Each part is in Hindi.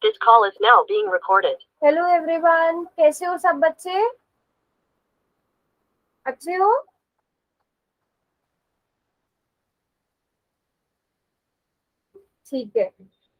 This call is now being recorded. Hello everyone, कैसे हो सब बच्चे? अच्छे हो? ठीक है,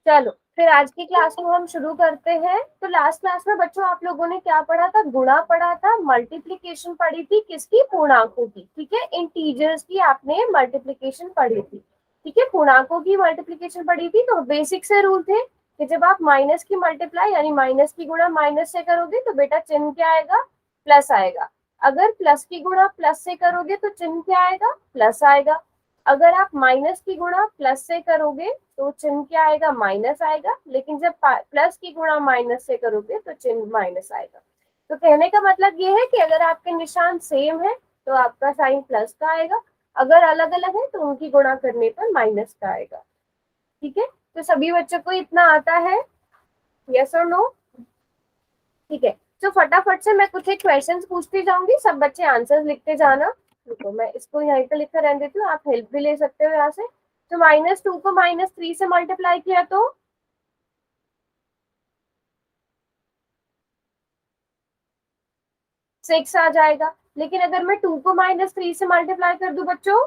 चलो फिर आज की क्लास को हम शुरू करते हैं। तो लास्ट क्लास में बच्चों आप लोगों ने क्या पढ़ा था? गुणा पढ़ा था, मल्टीप्लिकेशन पढ़ी थी, किसकी? पूर्णांकों की। ठीक है, इंटीजर्स की आपने मल्टीप्लिकेशन पढ़ी थी। ठीक है, पूर्णांकों की मल्टीप्लिकेशन पढ़ी थी। तो बेसिक से रूल थे कि जब आप माइनस की मल्टीप्लाई यानी माइनस की गुणा माइनस से करोगे तो बेटा चिन्ह क्या आएगा? प्लस आएगा। अगर प्लस की गुणा प्लस से करोगे तो चिन्ह क्या आएगा? प्लस आएगा। अगर आप माइनस की गुणा प्लस से करोगे तो चिन्ह क्या आएगा? माइनस आएगा। लेकिन जब प्लस की गुणा माइनस से करोगे तो चिन्ह माइनस आएगा। तो कहने का मतलब ये है कि अगर आपके निशान सेम है तो आपका साइन प्लस का आएगा, अगर अलग अलग है तो उनकी गुणा करने पर माइनस का आएगा। ठीक है, तो सभी बच्चों को इतना आता है? यस और नो? ठीक है, तो फटाफट से मैं कुछ एक क्वेश्चंस पूछती जाऊंगी, सब बच्चे आंसर्स लिखते जाना। तो मैं इसको यहीं पे लिखकर रहने देती हूँ, आप हेल्प भी ले सकते हो यहाँ से। तो -2 को -3 से मल्टीप्लाई किया तो 6 आ जाएगा। लेकिन अगर मैं 2 को -3 से मल्टीप्लाई कर दूं बच्चों,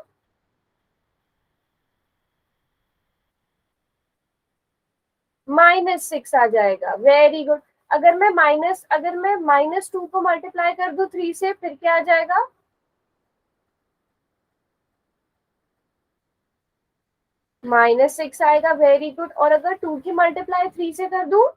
-6 आ जाएगा। Very good. अगर मैं -2 को मल्टीप्लाई कर दूं 3 से, फिर क्या आ जाएगा? -6 आएगा। Very good. और अगर 2 की मल्टीप्लाई 3 से कर दूं,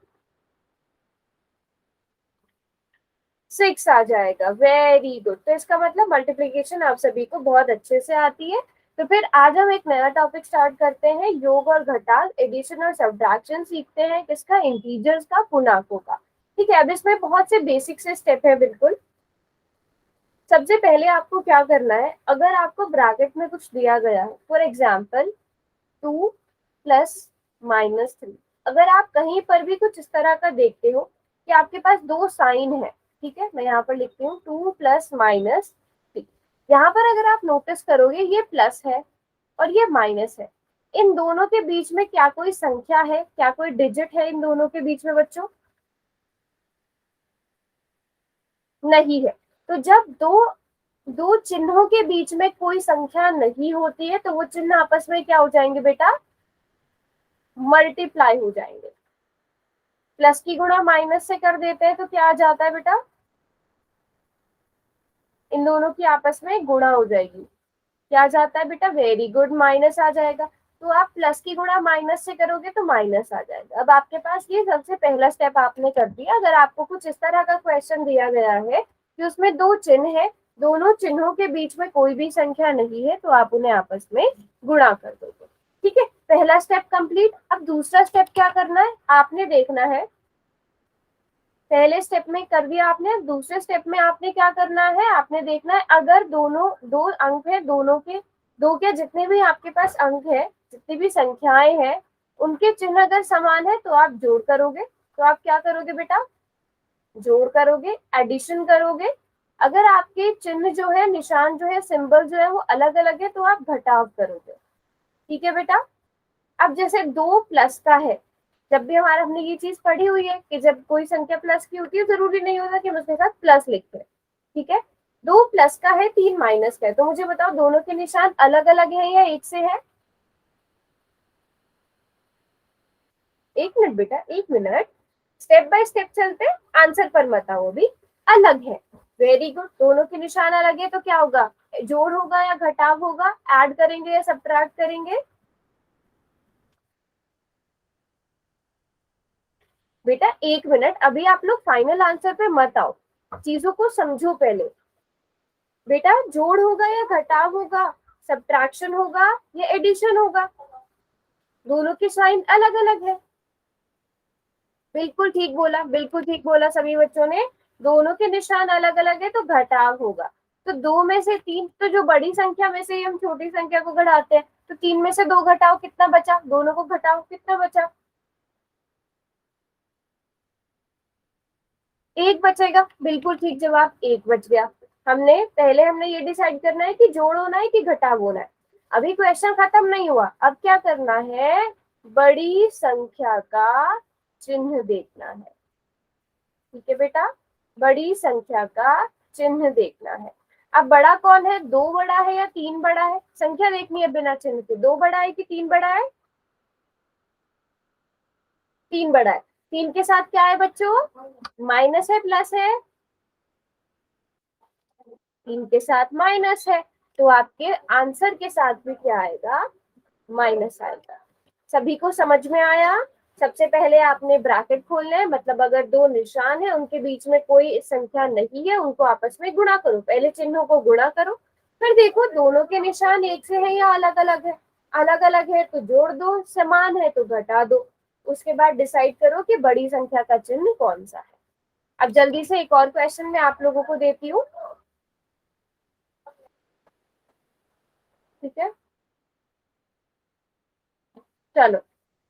6 आ जाएगा। Very good. तो इसका मतलब मल्टीप्लिकेशन आप सभी को बहुत अच्छे से आती है। तो फिर आज हम एक नया टॉपिक स्टार्ट करते हैं, योग और घटाव, एडिशन और सब्ट्रैक्शन सीखते हैं। किसका? इंटीजर्स का, पूर्णांकों का। ठीक है, अब इसमें बहुत से बेसिक से स्टेप है। बिल्कुल, सबसे पहले आपको क्या करना है, अगर आपको ब्रैकेट में कुछ दिया गया है, फॉर एग्जाम्पल 2 + -3, अगर आप कहीं पर भी कुछ इस तरह का देखते हो कि आपके पास दो साइन है, ठीक है, मैं यहाँ पर लिखती हूँ 2 + -3। यहाँ पर अगर आप नोटिस करोगे ये प्लस है और ये माइनस है। इन दोनों के बीच में क्या कोई संख्या है? क्या कोई डिजिट है इन दोनों के बीच में बच्चों? नहीं है। तो जब दो दो चिन्हों के बीच में कोई संख्या नहीं होती है तो वो चिन्ह आपस में क्या हो जाएंगे बेटा? मल्टीप्लाई हो जाएंगे। प्लस की गुणा माइनस से कर देते हैं तो क्या आ जाता है बेटा? इन दोनों की आपस में गुणा हो जाएगी। क्या आ जाता है बेटा? वेरी गुड, माइनस आ जाएगा। तो आप प्लस की गुणा माइनस से करोगे तो माइनस आ जाएगा। अब आपके पास ये सबसे पहला स्टेप आपने कर दिया। अगर आपको कुछ इस तरह का क्वेश्चन दिया गया है कि उसमें दो चिन्ह है, दोनों चिन्हों के बीच में कोई भी संख्या नहीं है, तो आप उन्हें आपस में गुणा कर दोगे। ठीक है, पहला स्टेप कंप्लीट। अब दूसरा स्टेप क्या करना है आपने देखना है। पहले स्टेप में कर दिया आपने, दूसरे स्टेप में आपने क्या करना है, आपने देखना है अगर दोनों दो अंक है, दोनों के दो के जितने भी आपके पास अंक है, जितनी भी संख्याएं हैं, उनके चिन्ह अगर समान है तो आप जोड़ करोगे। तो आप क्या करोगे बेटा? जोड़ करोगे, एडिशन करोगे। अगर आपके चिन्ह जो है, निशान जो है, सिंबल जो है वो अलग अलग है तो आप घटाव करोगे। ठीक है बेटा। अब जैसे 2 प्लस का है, जब भी हमारा हमने ये चीज पढ़ी हुई है कि जब कोई संख्या प्लस की होती है जरूरी नहीं होता कि हम उसके साथ प्लस लिखते हैं। ठीक है, 2 प्लस का है, 3 माइनस का है, तो मुझे बताओ दोनों के निशान अलग अलग है या एक से है? एक मिनट बेटा, एक मिनट, स्टेप बाय स्टेप चलते, आंसर पर मत आओ, भी अलग है। वेरी गुड, दोनों के निशान अलग है तो क्या होगा? जोड़ होगा या घटाव होगा? ऐड करेंगे या सब्ट्रैक्ट करेंगे? बेटा एक मिनट, अभी आप लोग फाइनल आंसर पे मत आओ, चीजों को समझो पहले। बेटा जोड़ होगा या घटाव होगा? सब्ट्रैक्शन होगा या एडिशन होगा? दोनों के साइन अलग अलग है। बिल्कुल ठीक बोला, बिल्कुल ठीक बोला सभी बच्चों ने। दोनों के निशान अलग अलग है तो घटाव होगा। तो 2 में से 3, तो जो बड़ी संख्या में से ही हम छोटी संख्या को घटाते हैं, तो 3 में से 2 घटाओ, कितना बचा? दोनों को घटाओ, कितना बचा? एक बचेगा। बिल्कुल ठीक जवाब, एक बच गया। हमने ये डिसाइड करना है कि जोड़ होना है कि घटाव होना है। अभी क्वेश्चन खत्म नहीं हुआ, अब क्या करना है? बड़ी संख्या का चिन्ह देखना है। ठीक है बेटा, बड़ी संख्या का चिन्ह देखना है। अब बड़ा कौन है, 2 बड़ा है या 3 बड़ा है? संख्या देखनी है बिना चिन्ह के, 2 बड़ा है कि 3 बड़ा है? 3 बड़ा है। 3 के साथ क्या है बच्चों, माइनस है प्लस है? 3 के साथ माइनस है, तो आपके आंसर के साथ भी क्या आएगा, माइनस आएगा। सभी को समझ में आया? सबसे पहले आपने ब्रैकेट खोलना है, मतलब अगर दो निशान है उनके बीच में कोई संख्या नहीं है, उनको आपस में गुणा करो। पहले चिन्हों को गुणा करो, फिर देखो दोनों के निशान एक से है या अलग अलग है। अलग अलग है तो जोड़ दो, समान है तो घटा दो। उसके बाद डिसाइड करो कि बड़ी संख्या का चिन्ह कौन सा है। अब जल्दी से एक और क्वेश्चन मैं आप लोगों को देती हूँ। ठीक है, चलो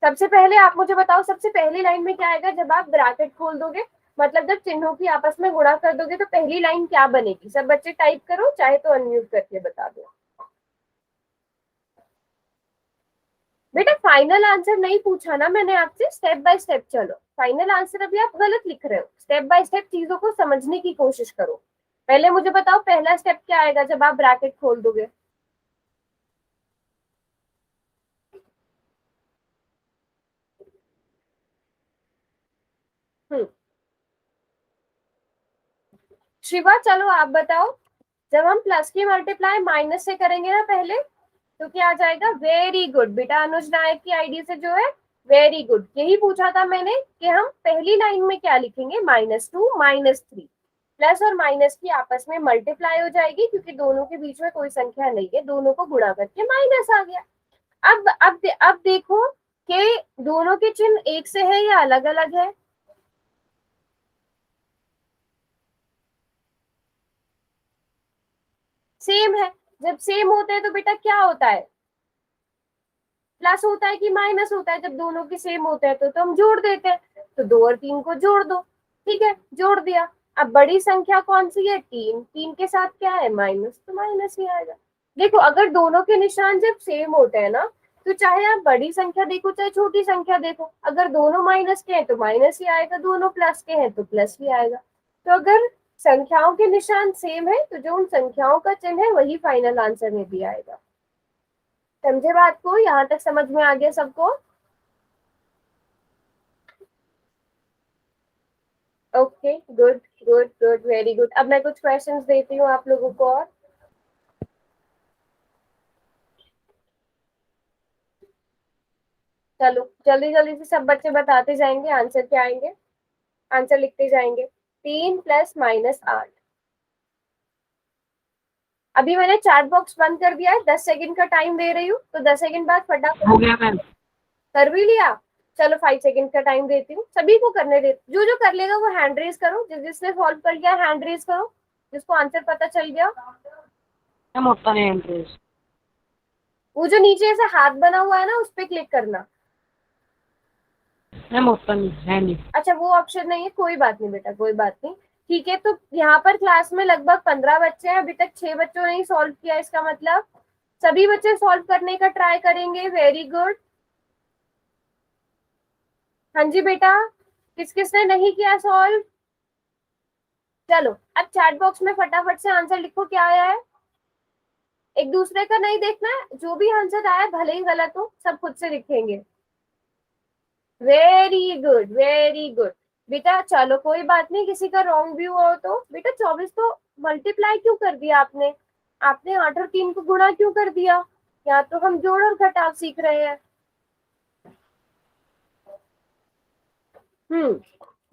सबसे पहले आप मुझे बताओ, सबसे पहली लाइन में क्या आएगा जब आप ब्रैकेट खोल दोगे, मतलब जब चिन्हों की आपस में गुणा कर दोगे तो पहली लाइन क्या बनेगी? सब बच्चे टाइप करो, चाहे तो अनम्यूट करके बता दो। बेटा फाइनल आंसर नहीं पूछा ना मैंने आपसे, स्टेप बाय स्टेप चलो। फाइनल आंसर अभी आप गलत लिख रहे हो, स्टेप बाय स्टेप चीजों को समझने की कोशिश करो। पहले मुझे बताओ पहला स्टेप क्या आएगा जब आप ब्रैकेट खोल दोगे? हम्म, शिवा चलो आप बताओ। जब हम प्लस की मल्टीप्लाई माइनस से करेंगे ना पहले, तो क्या आ जाएगा? वेरी गुड बेटा, अनुज नायक की आईडी से जो है, वेरी गुड। यही पूछा था मैंने कि हम पहली लाइन में क्या लिखेंगे, -2 -3। प्लस और माइनस की आपस में मल्टीप्लाई हो जाएगी, क्योंकि दोनों के बीच में कोई संख्या नहीं है, दोनों को गुणा करके माइनस आ गया। अब देखो कि दोनों के चिन्ह एक से है या अलग अलग है? सेम है। जब सेम होते हैं तो बेटा क्या होता है, प्लस होता है कि माइनस होता है? जब दोनों के सेम होते हैं तो हम जोड़ देते हैं, तो 2 और 3 को जोड़ दो। ठीक है, जोड़ दिया। अब बड़ी संख्या कौन सी है, 3। 3 के साथ क्या है, माइनस, तो माइनस ही आएगा। देखो अगर दोनों के निशान जब सेम होते हैं ना, तो चाहे आप बड़ी संख्या देखो चाहे छोटी संख्या देखो, अगर दोनों माइनस के हैं तो माइनस ही आएगा, दोनों प्लस के हैं तो प्लस ही आएगा। तो अगर संख्याओं के निशान सेम है तो जो उन संख्याओं का चिन्ह है वही फाइनल आंसर में भी आएगा। समझे बात को? यहाँ तक समझ में आ गया सबको? Okay, good good good, very good. अब मैं कुछ क्वेश्चंस देती हूँ आप लोगों को और। चलो जल्दी जल्दी से सब बच्चे बताते जाएंगे आंसर क्या आएंगे, आंसर लिखते जाएंगे। 3 + -8। अभी मैंने चैट बॉक्स बंद कर दिया है, 10 सेकंड का टाइम दे रही हूँ, तो 10 सेकंड बाद फटाफट। हो गया मैम। कर भी लिया? चलो 5 सेकंड का टाइम देती हूँ, सभी को करने दे, जो जो कर लेगा वो हैंड रेज करो, जिसने सॉल्व कर लिया हैंड रेज करो, जिसको आंसर पता चल गया। मैम होता नहीं इंटरेस्ट। वो जो नीचे ऐसे हाथ बना हुआ है ना, उस पर क्लिक करना। मैम होता नहीं है नहीं। अच्छा वो ऑप्शन नहीं है, कोई बात नहीं बेटा, कोई बात नहीं। ठीक है, तो यहाँ पर क्लास में लगभग 15 बच्चे हैं, अभी तक 6 बच्चों ने ही सॉल्व किया, इसका मतलब सभी बच्चे सॉल्व करने का ट्राई करेंगे। Very good. हाँ जी बेटा, किस किसने नहीं किया सॉल्व? चलो अब चैट बॉक्स में फटाफट से आंसर लिखो, क्या आया है। एक दूसरे का नहीं देखना है, जो भी आंसर आया भले ही गलत हो, सब खुद से लिखेंगे। वेरी गुड वेरी गुड बेटा। चलो कोई बात नहीं, किसी का रॉन्ग भी हुआ हो तो बेटा 24 तो मल्टीप्लाई क्यों कर दिया आपने? आपने 8 और 3 को गुणा क्यों कर दिया? या तो हम जोड़ और घटाव सीख रहे हैं।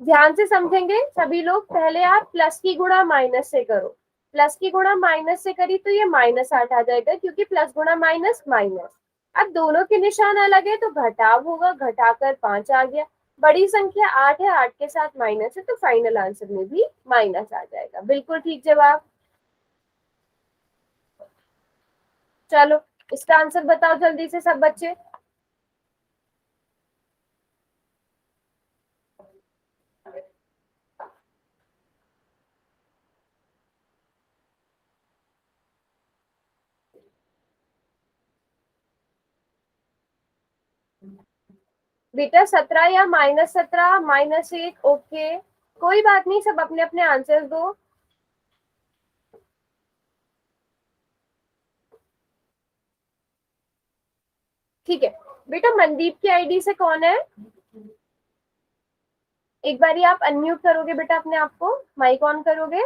ध्यान से समझेंगे सभी लोग। पहले आप प्लस की गुणा माइनस से करो। प्लस की गुणा माइनस से करी तो ये -8 आ जाएगा, क्योंकि प्लस गुणा माइनस माइनस। अब दोनों के निशान अलग है तो घटाव होगा, घटाकर 5 आ गया। बड़ी संख्या 8 है, 8 के साथ माइनस है, तो फाइनल आंसर में भी माइनस आ जाएगा। बिल्कुल ठीक जवाब। चलो इसका आंसर बताओ जल्दी से सब बच्चे। बेटा 17 या -17 -1, ओके कोई बात नहीं, सब अपने अपने आंसर दो। ठीक है बेटा, मनदीप की आईडी से कौन है? एक बारी आप अनम्यूट करोगे बेटा अपने आप को, माइक ऑन करोगे।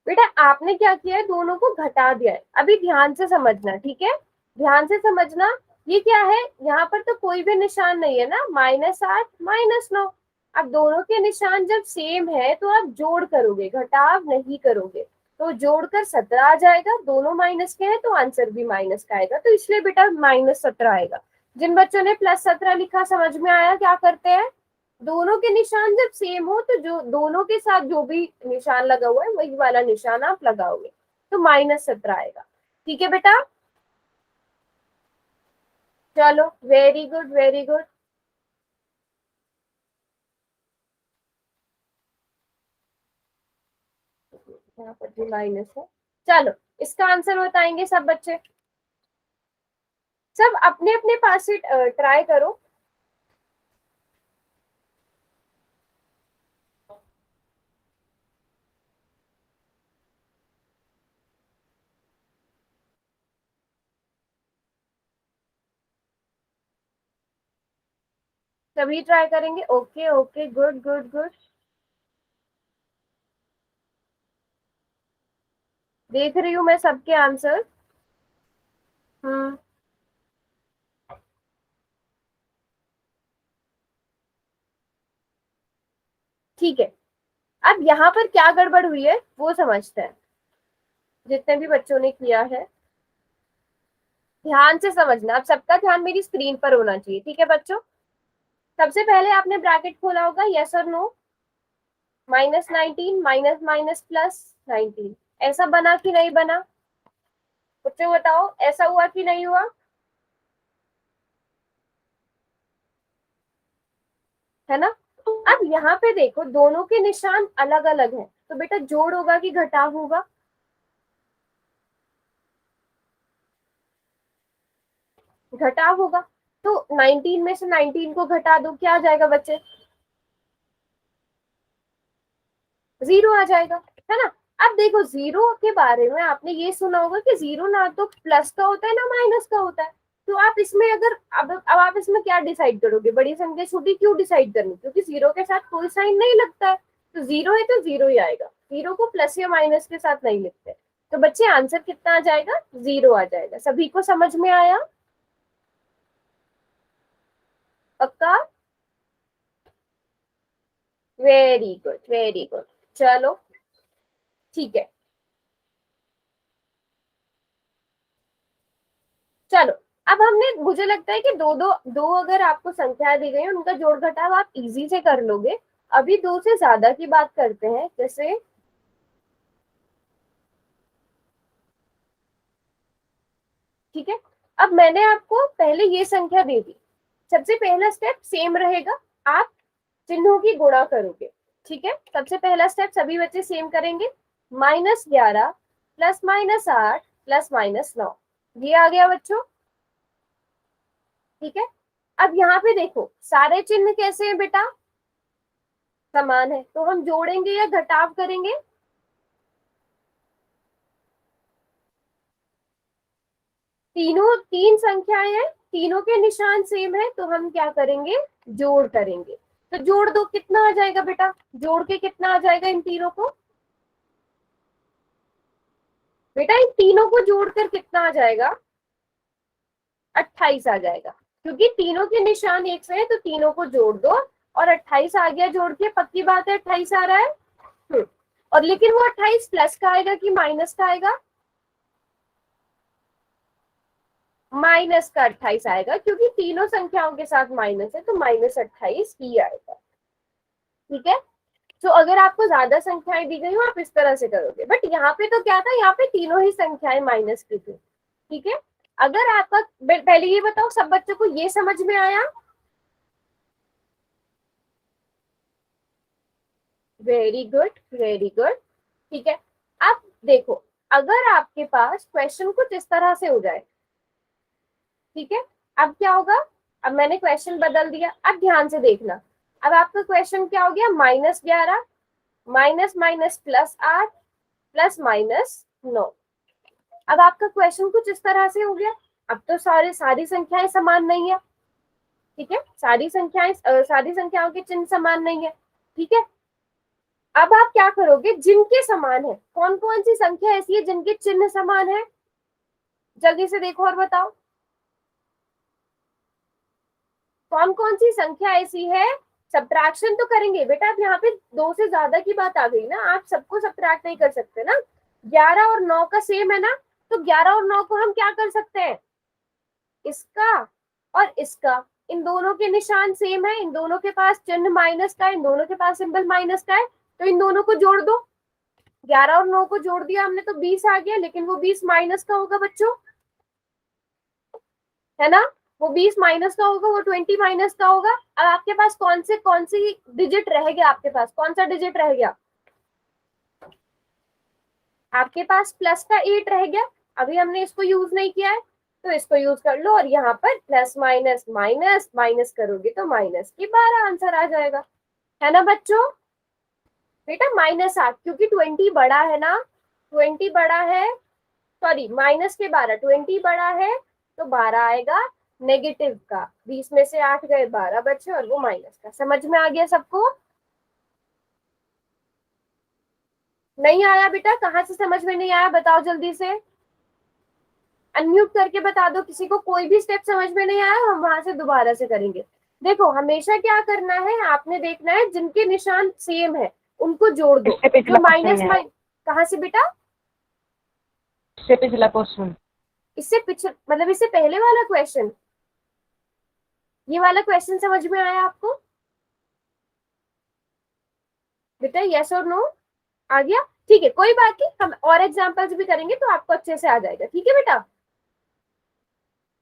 बेटा आपने क्या किया है, दोनों को घटा दिया है। अभी ध्यान से समझना, ठीक है, ध्यान से समझना। ये क्या है, यहाँ पर तो कोई भी निशान नहीं है ना, -8 -9। अब दोनों के निशान जब सेम है तो आप जोड़ करोगे, घटाव नहीं करोगे। तो जोड़कर 17 आ जाएगा, दोनों माइनस के हैं तो आंसर भी माइनस का आएगा, तो इसलिए बेटा -17 आएगा। जिन बच्चों ने +17 लिखा समझ में आया क्या करते हैं, दोनों के निशान जब सेम हो तो जो दोनों के साथ जो भी निशान लगा हुआ है वही वाला निशान आप लगाओगे, तो -17 आएगा। ठीक है बेटा, चलो वेरी गुड वेरी गुड। यहाँ पर भी माइनस है। चलो इसका आंसर बताएंगे सब बच्चे, सब अपने अपने पास से ट्राई करो। सभी ट्राई करेंगे, okay okay good good good. देख रही हूँ मैं सबके आंसर। हम्म, ठीक है। अब यहाँ पर क्या गड़बड़ हुई है वो समझते हैं, जितने भी बच्चों ने किया है ध्यान से समझना। अब सबका ध्यान मेरी स्क्रीन पर होना चाहिए, ठीक है बच्चों। सबसे पहले आपने ब्रैकेट खोला होगा, यस और नो। -19 माइनस माइनस +19, ऐसा बना कि नहीं बना? बच्चों बताओ, ऐसा हुआ कि नहीं हुआ? है ना। अब यहाँ पे देखो दोनों के निशान अलग अलग हैं, तो बेटा जोड़ होगा कि घटाव होगा? घटाव होगा। तो 19 में से 19 को घटा दो, क्या आ जाएगा बच्चे? 0 आ जाएगा, है ना। अब देखो जीरो के बारे में आपने ये सुना होगा कि जीरो ना तो प्लस का होता है ना माइनस का होता है। तो आप इसमें अगर अब आप इसमें क्या डिसाइड करोगे, बड़ी संख्या छोटी क्यों डिसाइड करनी, क्योंकि जीरो के साथ कोई साइन नहीं लगता है। तो जीरो है तो जीरो ही आएगा, जीरो को प्लस या माइनस के साथ नहीं लिखते। तो बच्चे आंसर कितना आ जाएगा, 0 आ जाएगा। सभी को समझ में आया? पक्का? Very good very good. चलो ठीक है, चलो। अब हमने, मुझे लगता है कि दो दो दो अगर आपको संख्या दी गई उनका जोड़ घटाव आप इजी से कर लोगे। अभी दो से ज्यादा की बात करते हैं, जैसे ठीक है। अब मैंने आपको पहले ये संख्या दे दी, सबसे पहला स्टेप सेम रहेगा, आप चिन्हों की गुणा करोगे। ठीक है, सबसे पहला स्टेप सभी बच्चे सेम करेंगे। -11 +-8 +-9, ये आ गया बच्चों। ठीक है, अब यहाँ पे देखो सारे चिन्ह कैसे हैं बेटा, समान है, तो हम जोड़ेंगे या घटाव करेंगे? तीनों तीन संख्याएं हैं, तीनों के निशान सेम है, तो हम क्या करेंगे, जोड़ करेंगे। तो जोड़ दो, कितना आ जाएगा बेटा, जोड़ के कितना आ जाएगा इन तीनों को? बेटा इन तीनों को जोड़कर कितना आ जाएगा, 28 आ जाएगा। क्योंकि तीनों के निशान एक से है तो तीनों को जोड़ दो और 28 आ गया जोड़ के, पक्की बात है 28 आ रहा है। और लेकिन वो 28 प्लस का आएगा कि माइनस का आएगा? माइनस का 28 आएगा, क्योंकि तीनों संख्याओं के साथ माइनस है, तो -28 ही आएगा। ठीक है, तो अगर आपको ज्यादा संख्याएं दी गई हो आप इस तरह से करोगे, बट यहाँ पे तो क्या था, यहाँ पे तीनों ही संख्याएं माइनस की थी। ठीक है, अगर आपका, पहले ये बताओ सब बच्चों को ये समझ में आया? Very good very good. ठीक है, अब देखो, अगर आपके पास क्वेश्चन कुछ इस तरह से हो जाए, ठीक है, अब क्या होगा, अब मैंने क्वेश्चन बदल दिया, अब ध्यान से देखना, अब आपका क्वेश्चन क्या हो गया, -11 माइनस माइनस +8 प्लस -9। अब आपका क्वेश्चन कुछ इस तरह से हो गया। अब तो सारी संख्याएं समान नहीं है, ठीक है, सारी संख्याओं के चिन्ह समान नहीं है, ठीक है। अब आप क्या करोगे, जिनके समान है, कौन कौन सी संख्या ऐसी है जिनके चिन्ह समान है, जल्दी से देखो और बताओ, कौन कौन सी संख्या ऐसी है। सब्ट्रैक्शन तो करेंगे बेटा, अब यहाँ पे 2 से ज्यादा की बात आ गई ना, आप सबको सब्ट्रैक्ट नहीं कर सकते ना। 11 और 9 का सेम है ना, तो 11 और 9 को हम क्या कर सकते हैं, इसका और इसका, इन दोनों के निशान सेम है, इन दोनों के पास चिन्ह माइनस का है, इन दोनों के पास सिंबल माइनस का है, तो इन दोनों को जोड़ दो। 11 और 9 को जोड़ दिया हमने तो 20 आ गया, लेकिन वो 20 माइनस का होगा बच्चों, है ना, वो 20 माइनस का होगा, वो 20 माइनस का होगा। अब आपके पास कौन सी डिजिट रह गया, आपके पास कौन सा डिजिट रह गया, आपके पास प्लस का 8 रह गया। अभी हमने इसको यूज नहीं किया है, तो इसको यूज कर लो, और यहाँ पर प्लस माइनस माइनस माइनस करोगे तो -12 आंसर आ जाएगा, है ना बच्चों। बेटा -8, क्योंकि 20 बड़ा है ना, 20 बड़ा है, सॉरी -12, 20 बड़ा है, तो 12 आएगा नेगेटिव का, 20 में से 8 गए, 12 बचे, और वो माइनस का। समझ में आ गया सबको, नहीं आया बेटा, कहाँ से समझ में नहीं आया, बताओ जल्दी से, अनम्यूट करके बता दो किसी को, कोई भी स्टेप समझ में नहीं आया, हम वहां से दोबारा से करेंगे। देखो, हमेशा क्या करना है, आपने देखना है जिनके निशान सेम है उनको जोड़ दो, इससे पिछला जो क्वेश्चन माइनस है, कहाँ से बेटा, इससे पिछला क्वेश्चन, इससे पीछे मतलब इससे पहले वाला क्वेश्चन, ये वाला क्वेश्चन समझ में आया आपको बेटा, यस और नो आ गया, ठीक है, कोई बात नहीं, हम और एग्जांपल्स भी करेंगे तो आपको अच्छे से आ जाएगा, ठीक है बेटा।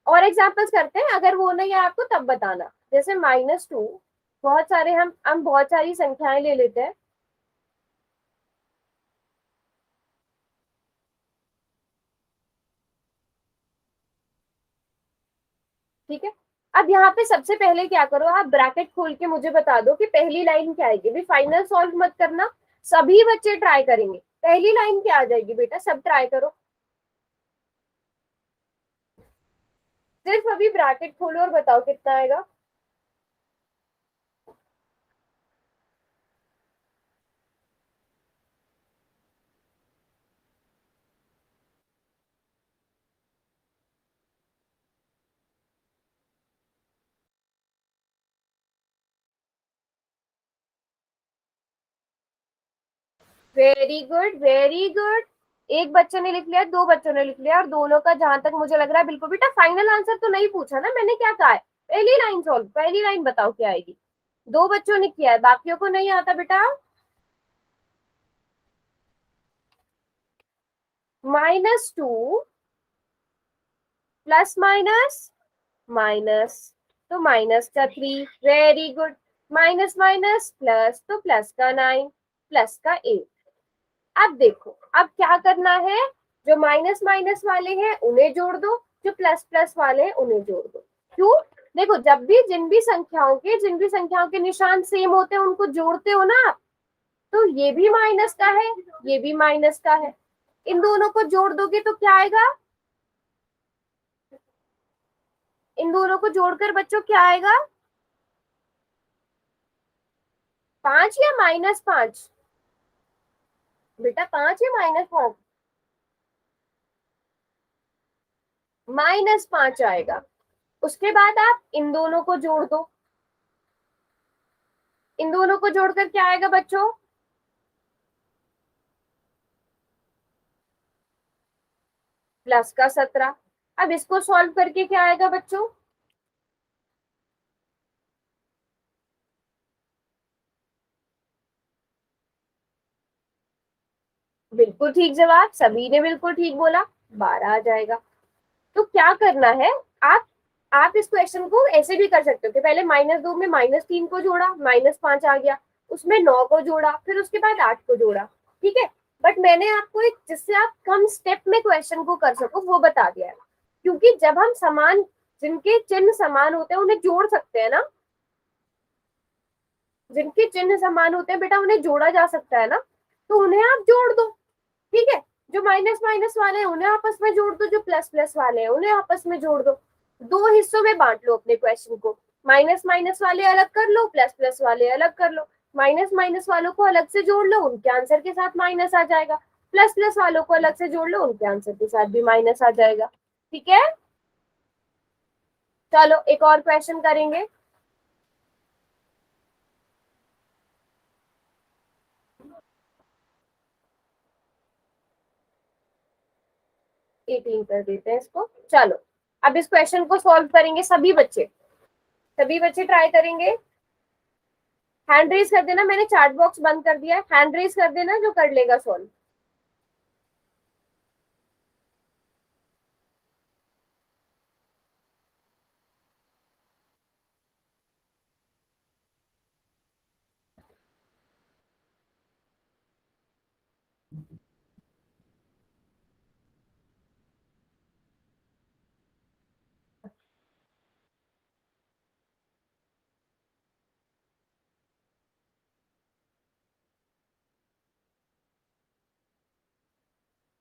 और एग्जांपल्स करते हैं, अगर वो नहीं है आपको तब बताना, जैसे -2, बहुत सारे हम बहुत सारी संख्याएं ले लेते हैं, ठीक है। अब यहाँ पे सबसे पहले क्या करो, आप ब्रैकेट खोल के मुझे बता दो कि पहली लाइन क्या आएगी, भी फाइनल सॉल्व मत करना, सभी बच्चे ट्राई करेंगे, पहली लाइन क्या आ जाएगी बेटा, सब ट्राई करो, सिर्फ अभी ब्रैकेट खोलो और बताओ कितना आएगा। वेरी गुड वेरी गुड, एक बच्चे ने लिख लिया, 2 बच्चों ने लिख लिया, और दोनों का जहां तक मुझे लग रहा है बिल्कुल, बेटा फाइनल आंसर तो नहीं पूछा ना मैंने, क्या कहा है, पहली लाइन सॉल्व, पहली लाइन बताओ क्या आएगी, 2 बच्चों ने किया है, बाकियों को नहीं आता बेटा। -2 प्लस माइनस माइनस, तो -3, very good, minus minus plus, तो प्लस का 9, प्लस का 8। अब देखो, अब क्या करना है, जो माइनस माइनस वाले हैं उन्हें जोड़ दो, जो प्लस प्लस वाले हैं उन्हें जोड़ दो। क्यों, देखो, जब भी जिन भी संख्याओं के निशान सेम होते हैं उनको जोड़ते हो ना आप, तो ये भी माइनस का है, ये भी माइनस का है, इन दोनों को जोड़ दोगे तो क्या आएगा, इन दोनों को जोड़कर बच्चों क्या आएगा, 5 या -5, बेटा 5 या -5, -5 आएगा। उसके बाद आप इन दोनों को जोड़ दो, इन दोनों को जोड़कर क्या आएगा बच्चों, प्लस का 17। अब इसको सॉल्व करके क्या आएगा बच्चों, बिल्कुल ठीक जवाब, सभी ने बिल्कुल ठीक बोला, 12 आ जाएगा। तो क्या करना है, आप इस क्वेश्चन को ऐसे भी कर सकते हो कि पहले -2 में -3 को जोड़ा, -5 आ गया, उसमें 9 को जोड़ा, फिर उसके बाद 8 को जोड़ा, ठीक है। बट मैंने आपको एक जिससे आप कम स्टेप में क्वेश्चन को कर सको वो बता दिया है, क्योंकि जब हम समान, जिनके चिन्ह समान होते हैं उन्हें जोड़ सकते हैं ना, जिनके चिन्ह समान होते हैं बेटा उन्हें जोड़ा जा सकता है ना, तो उन्हें आप जोड़ दो, ठीक है। जो माइनस माइनस वाले हैं उन्हें आपस में जोड़ दो, जो प्लस प्लस वाले हैं उन्हें आपस में जोड़ दो। दो हिस्सों में बांट लो अपने क्वेश्चन को, माइनस माइनस वाले अलग कर लो, प्लस प्लस वाले अलग कर लो। माइनस माइनस वालों को अलग से जोड़ लो, उनके आंसर के साथ माइनस आ जाएगा। प्लस प्लस वालों को अलग से जोड़ लो, उनके आंसर के साथ भी माइनस आ जाएगा, ठीक है। चलो एक और क्वेश्चन करेंगे। एटीन कर देते हैं इसको। चलो अब इस क्वेश्चन को सॉल्व करेंगे सभी बच्चे, सभी बच्चे ट्राई करेंगे। हैंड रेज कर देना, मैंने चैट बॉक्स बंद कर दिया है, हैंड रेज कर देना जो कर लेगा सॉल्व।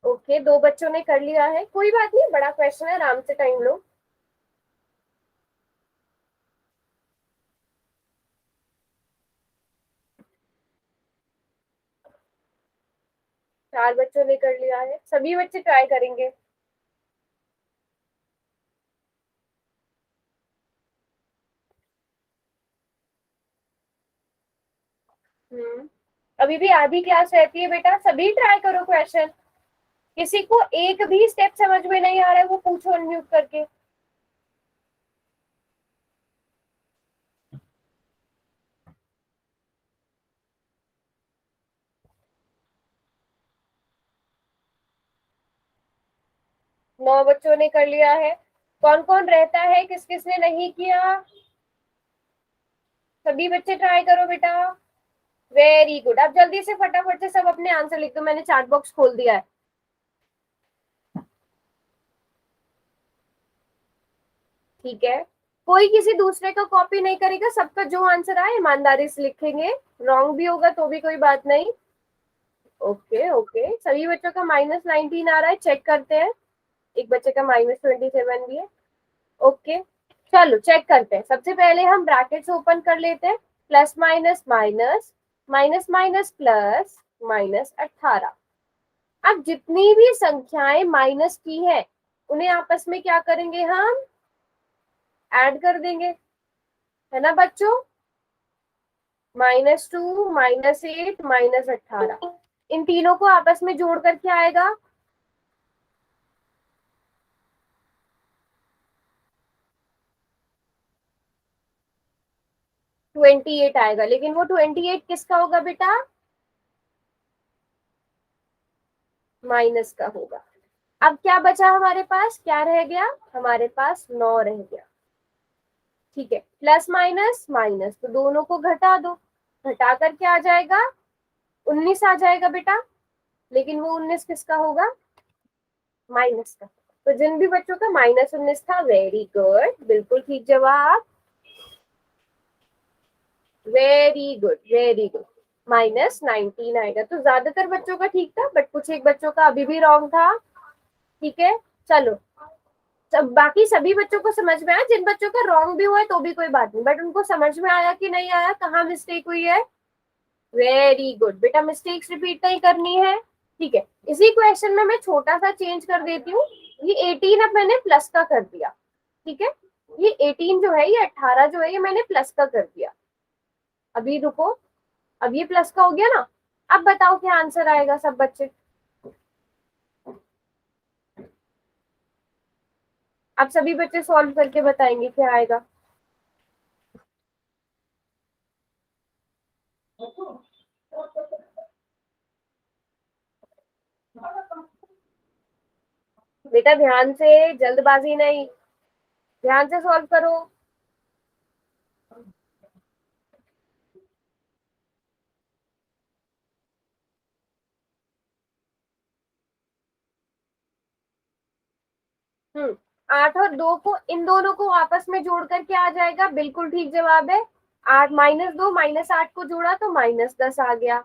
ओके, दो बच्चों ने कर लिया है, कोई बात नहीं, बड़ा क्वेश्चन है, आराम से टाइम लो। चार बच्चों ने कर लिया है, सभी बच्चे ट्राई करेंगे। अभी भी आधी क्लास रहती है बेटा, सभी ट्राई करो क्वेश्चन। किसी को एक भी स्टेप समझ में नहीं आ रहा है वो पूछो अनम्यूट करके। नौ बच्चों ने कर लिया है। कौन कौन रहता है, किस किसने नहीं किया? सभी बच्चे ट्राई करो बेटा। वेरी गुड, अब जल्दी से फटाफट से सब अपने आंसर लिख दो, मैंने चैट बॉक्स खोल दिया है। ठीक है, कोई किसी दूसरे का कॉपी नहीं करेगा, सबका जो आंसर आए ईमानदारी से लिखेंगे, रॉन्ग भी होगा तो भी कोई बात नहीं। ओके ओके, सभी बच्चों का -19 आ रहा है, चेक करते हैं। एक बच्चे का -27 भी है। ओके चलो चेक करते हैं, सबसे पहले हम ब्रैकेट्स ओपन कर लेते हैं। Plus minus minus, minus minus plus, -18। अब जितनी भी संख्याएं माइनस की है उन्हें आपस में क्या करेंगे, हम ऐड कर देंगे, है ना बच्चों। -2, -8, -18, इन तीनों को आपस में जोड़ कर क्या आएगा? 28 आएगा, लेकिन वो 28 किसका होगा बेटा? माइनस का होगा। अब क्या बचा हमारे पास, क्या रह गया हमारे पास? 9 रह गया, ठीक है। प्लस माइनस माइनस, तो दोनों को घटा दो, घटा कर क्या आ जाएगा? 19 आ जाएगा बेटा, लेकिन वो 19 किसका होगा? माइनस का। तो जिन भी बच्चों का -19 था, वेरी गुड, बिल्कुल ठीक जवाब, वेरी गुड वेरी गुड। -19 आएगा, तो ज्यादातर बच्चों का ठीक था, बट कुछ एक बच्चों का अभी भी रॉन्ग था, ठीक है। चलो, सब बाकी सभी बच्चों को समझ में आया, जिन बच्चों का रॉन्ग भी हुआ है तो भी कोई बात नहीं, बट उनको समझ में आया कि नहीं आया, कहाँ मिस्टेक हुई है? वेरी गुड बेटा, मिस्टेक्स रिपीट नहीं करनी है, ठीक है। इसी क्वेश्चन में मैं छोटा सा चेंज कर देती हूँ, ये 18 अब मैंने प्लस का कर दिया, ठीक है। ये 18 जो है, ये 18 जो है, ये मैंने प्लस का कर दिया। अभी रुको, अब ये प्लस का हो गया ना, अब बताओ क्या आंसर आएगा सब बच्चे? अब सभी बच्चे सॉल्व करके बताएंगे क्या आएगा। बेटा ध्यान से, जल्दबाजी नहीं, ध्यान से सॉल्व करो। 8 और 2 को, इन दोनों को आपस में जोड़ करके आ जाएगा, बिल्कुल ठीक जवाब है। 8 -2 -8 को जोड़ा तो -10 आ गया।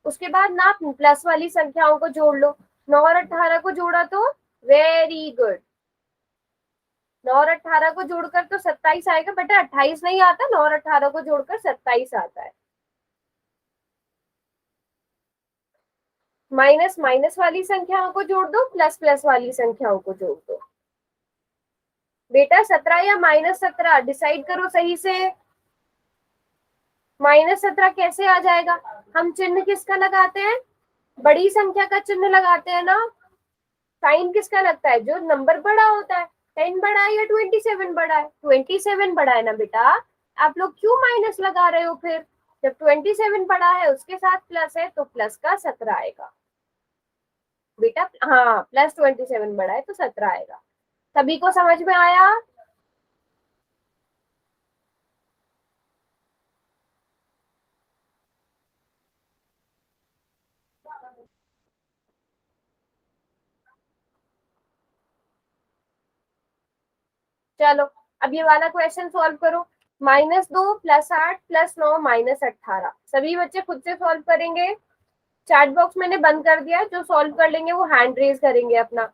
उसके बाद ना प्लस वाली संख्याओं को जोड़ लो। 9 और 18 को जोड़ा तो वेरी गुड, 9 और 18 को जोड़कर तो 27 आएगा बेटा, 28 नहीं आता, 9 और 18 को जोड़कर 27 आता है। माइनस माइनस वाली संख्याओं को जोड़ दो, प्लस प्लस वाली संख्याओं को जोड़ दो। बेटा 17 या -17 डिसाइड करो सही से। -17 कैसे आ जाएगा? हम चिन्ह किसका लगाते हैं? बड़ी संख्या का चिन्ह लगाते हैं ना। साइन किसका लगता है? जो नंबर बड़ा होता है। 10 बड़ा है या 27 बड़ा है? 27 बड़ा है ना बेटा। आप लोग क्यों माइनस लगा रहे हो फिर? जब 27 बड़ा है उसके साथ प्लस है तो प्लस का 17 आएगा बेटा। हाँ, प्लस 27 बड़ा है तो 17 आएगा। सभी को समझ में आया? चलो अब ये वाला क्वेश्चन सॉल्व करो। -2 +8 +9 -18। सभी बच्चे खुद से सॉल्व करेंगे। चैट बॉक्स मैंने बंद कर दिया है, जो सॉल्व कर लेंगे वो हैंड रेज करेंगे अपना।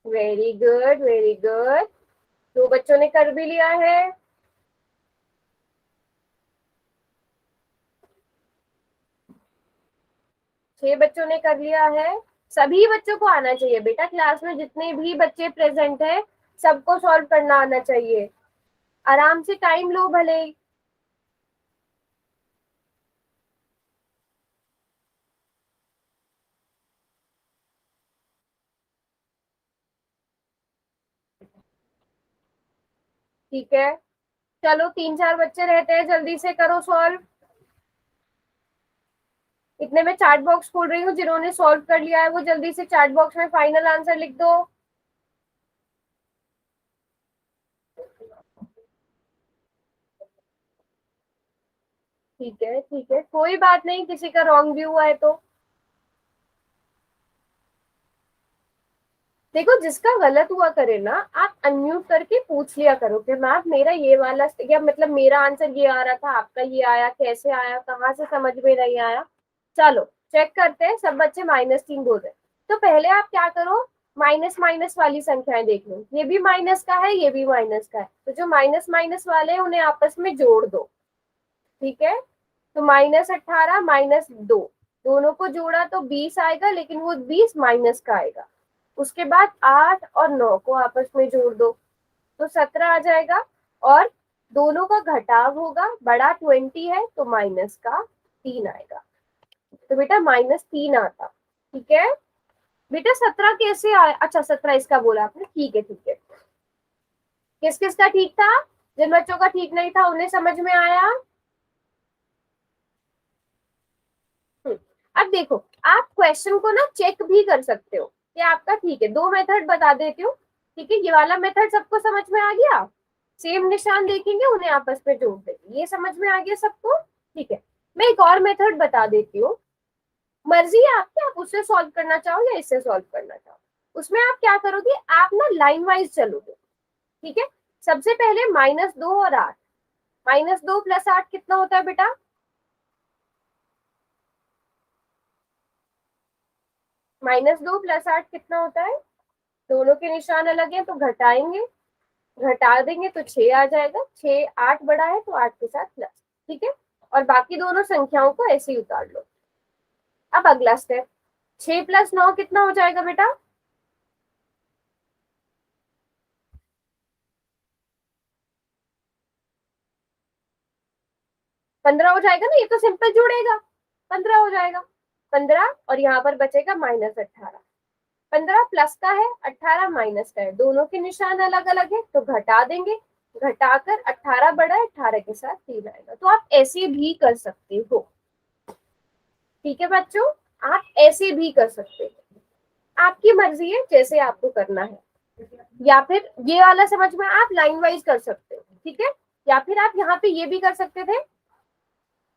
Very good very good. 2 बच्चों ने कर भी लिया है। छह बच्चों ने कर लिया है। सभी बच्चों को आना चाहिए बेटा, क्लास में जितने भी बच्चे प्रेजेंट हैं सबको सॉल्व करना आना चाहिए। आराम से टाइम लो भले। ठीक है, चलो 3-4 बच्चे रहते हैं, जल्दी से करो सॉल्व। इतने में चैट बॉक्स खोल रही हूँ, जिन्होंने सॉल्व कर लिया है वो जल्दी से चैट बॉक्स में फाइनल आंसर लिख दो। ठीक है, कोई बात नहीं, किसी का रॉन्ग भी हुआ है तो। देखो जिसका गलत हुआ करे ना, आप अनम्यूट करके पूछ लिया करो कि मैम मेरा ये वाला, या मतलब मेरा आंसर ये आ रहा था, आपका ये आया, कैसे आया, कहाँ से समझ में नहीं आया। चलो चेक करते हैं। सब बच्चे -3 बोल रहे, तो पहले आप क्या करो, माइनस माइनस वाली संख्याएं देख लो। ये भी माइनस का है, ये भी माइनस का है, तो जो माइनस माइनस वाले हैं उन्हें आपस में जोड़ दो। ठीक है, तो -18 -2 दोनों को जोड़ा तो 20 आएगा, लेकिन वो 20 माइनस का आएगा। उसके बाद 8 और 9 को आपस में जोड़ दो तो 17 आ जाएगा, और दोनों का घटाव होगा, बड़ा 20 है तो माइनस का 3 आएगा, तो बेटा -3 आता। ठीक है बेटा, 17 कैसे आया? अच्छा 17 इसका बोला आपने, ठीक है ठीक है। किस किस का ठीक था? जिन बच्चों का ठीक नहीं था उन्हें समझ में आया? अब देखो, आप क्वेश्चन को ना चेक भी कर सकते हो कि आपका ठीक है। 2 मेथड बता देती हूँ। ठीक है, ये वाला मेथड सबको समझ में आ गया? सेम निशान देखेंगे, उन्हें आपस में जोड़ देंगे, ये समझ में आ गया सबको? ठीक है, मैं एक और मेथड बता देती हूँ। मर्जी है आपकी, आप उससे सॉल्व करना चाहो या इससे सॉल्व करना चाहो। उसमें आप क्या करोगे, आप ना लाइन वाइज चलोगे। ठीक है, सबसे पहले -2 और 8। -2 + 8 कितना होता है बेटा? -2 + 8 कितना होता है? दोनों के निशान अलग हैं तो घटाएंगे, घटा देंगे तो 6 आ जाएगा। 6, 8 बड़ा है तो 8 के साथ प्लस। ठीक है, और बाकी दोनों संख्याओं को ऐसे ही उतार लो। अब अगला स्टेप, 6 + 9 कितना हो जाएगा बेटा? 15 हो जाएगा ना, ये तो सिंपल जुड़ेगा, 15 हो जाएगा। 15 और यहाँ पर बचेगा -18। 15 प्लस का है, 18 माइनस का है, दोनों के निशान अलग अलग है तो घटा देंगे। घटाकर 18 बड़ा है, 18 के साथ 3 आएगा। तो आप ऐसे भी कर सकते हो। ठीक है बच्चों, आप ऐसे भी कर सकते हो। आपकी मर्जी है जैसे आपको करना है, या फिर ये वाला समझ में आप लाइन वाइज कर सकते हो, ठीक है, या फिर आप यहाँ पे ये भी कर सकते थे।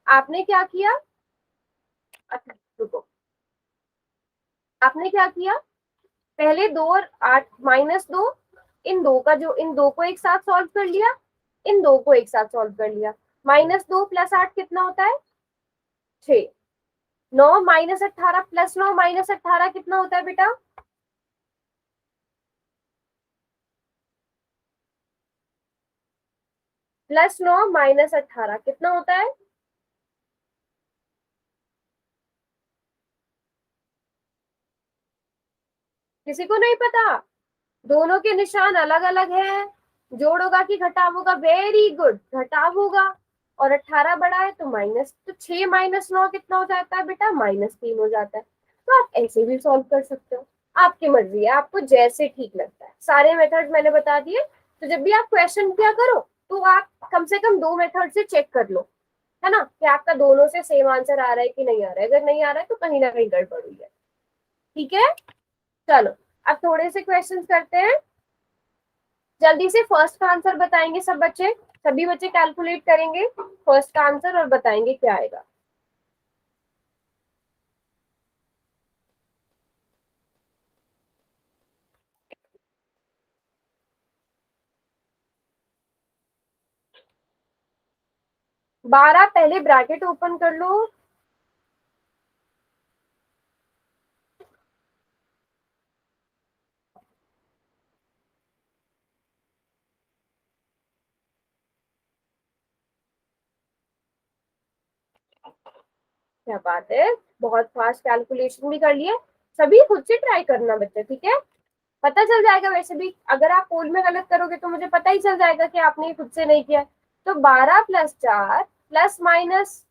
आपने क्या किया, अच्छा रुको, आपने क्या किया, पहले 2 और 8 -2, इन दो को एक साथ सॉल्व कर लिया, इन दो को एक साथ सॉल्व कर लिया। -2 + 8 कितना होता है, 6। 9 -18 + 9 -18 कितना होता है बेटा, +9 -18 कितना होता है, किसी को नहीं पता, दोनों के निशान अलग अलग हैं, जोड़ होगा कि घटाव होगा, वेरी गुड, घटाव होगा, और 18 बड़ा है तो माइनस, तो 6 -9 कितना हो जाता है बेटा, -3 हो जाता है। तो आप ऐसे भी सॉल्व कर सकते हो, आपकी मर्जी है, आपको जैसे ठीक लगता है, सारे मेथड मैंने बता दिए। तो जब भी आप क्वेश्चन किया करो तो आप कम से कम 2 मेथड से चेक कर लो, है ना, कि आपका दोनों से सेम आंसर आ रहा है कि नहीं आ रहा है, अगर नहीं आ रहा है तो कहीं ना कहीं गड़बड़ हुई है, ठीक है। चलो अब थोड़े से क्वेश्चंस करते हैं, जल्दी से फर्स्ट का आंसर बताएंगे सब बच्चे, सभी बच्चे कैलकुलेट करेंगे फर्स्ट का आंसर और बताएंगे क्या आएगा। बारह, पहले ब्रैकेट ओपन कर लो, क्या बात है, बहुत फास्ट कैलकुलेशन भी कर लिए। सभी खुद से ट्राई करना बच्चे, ठीक है, पता चल जाएगा, वैसे भी अगर आप पोल में गलत करोगे तो मुझे पता ही चल जाएगा कि आपने खुद से नहीं किया। तो 12 + 4 प्लस माइनस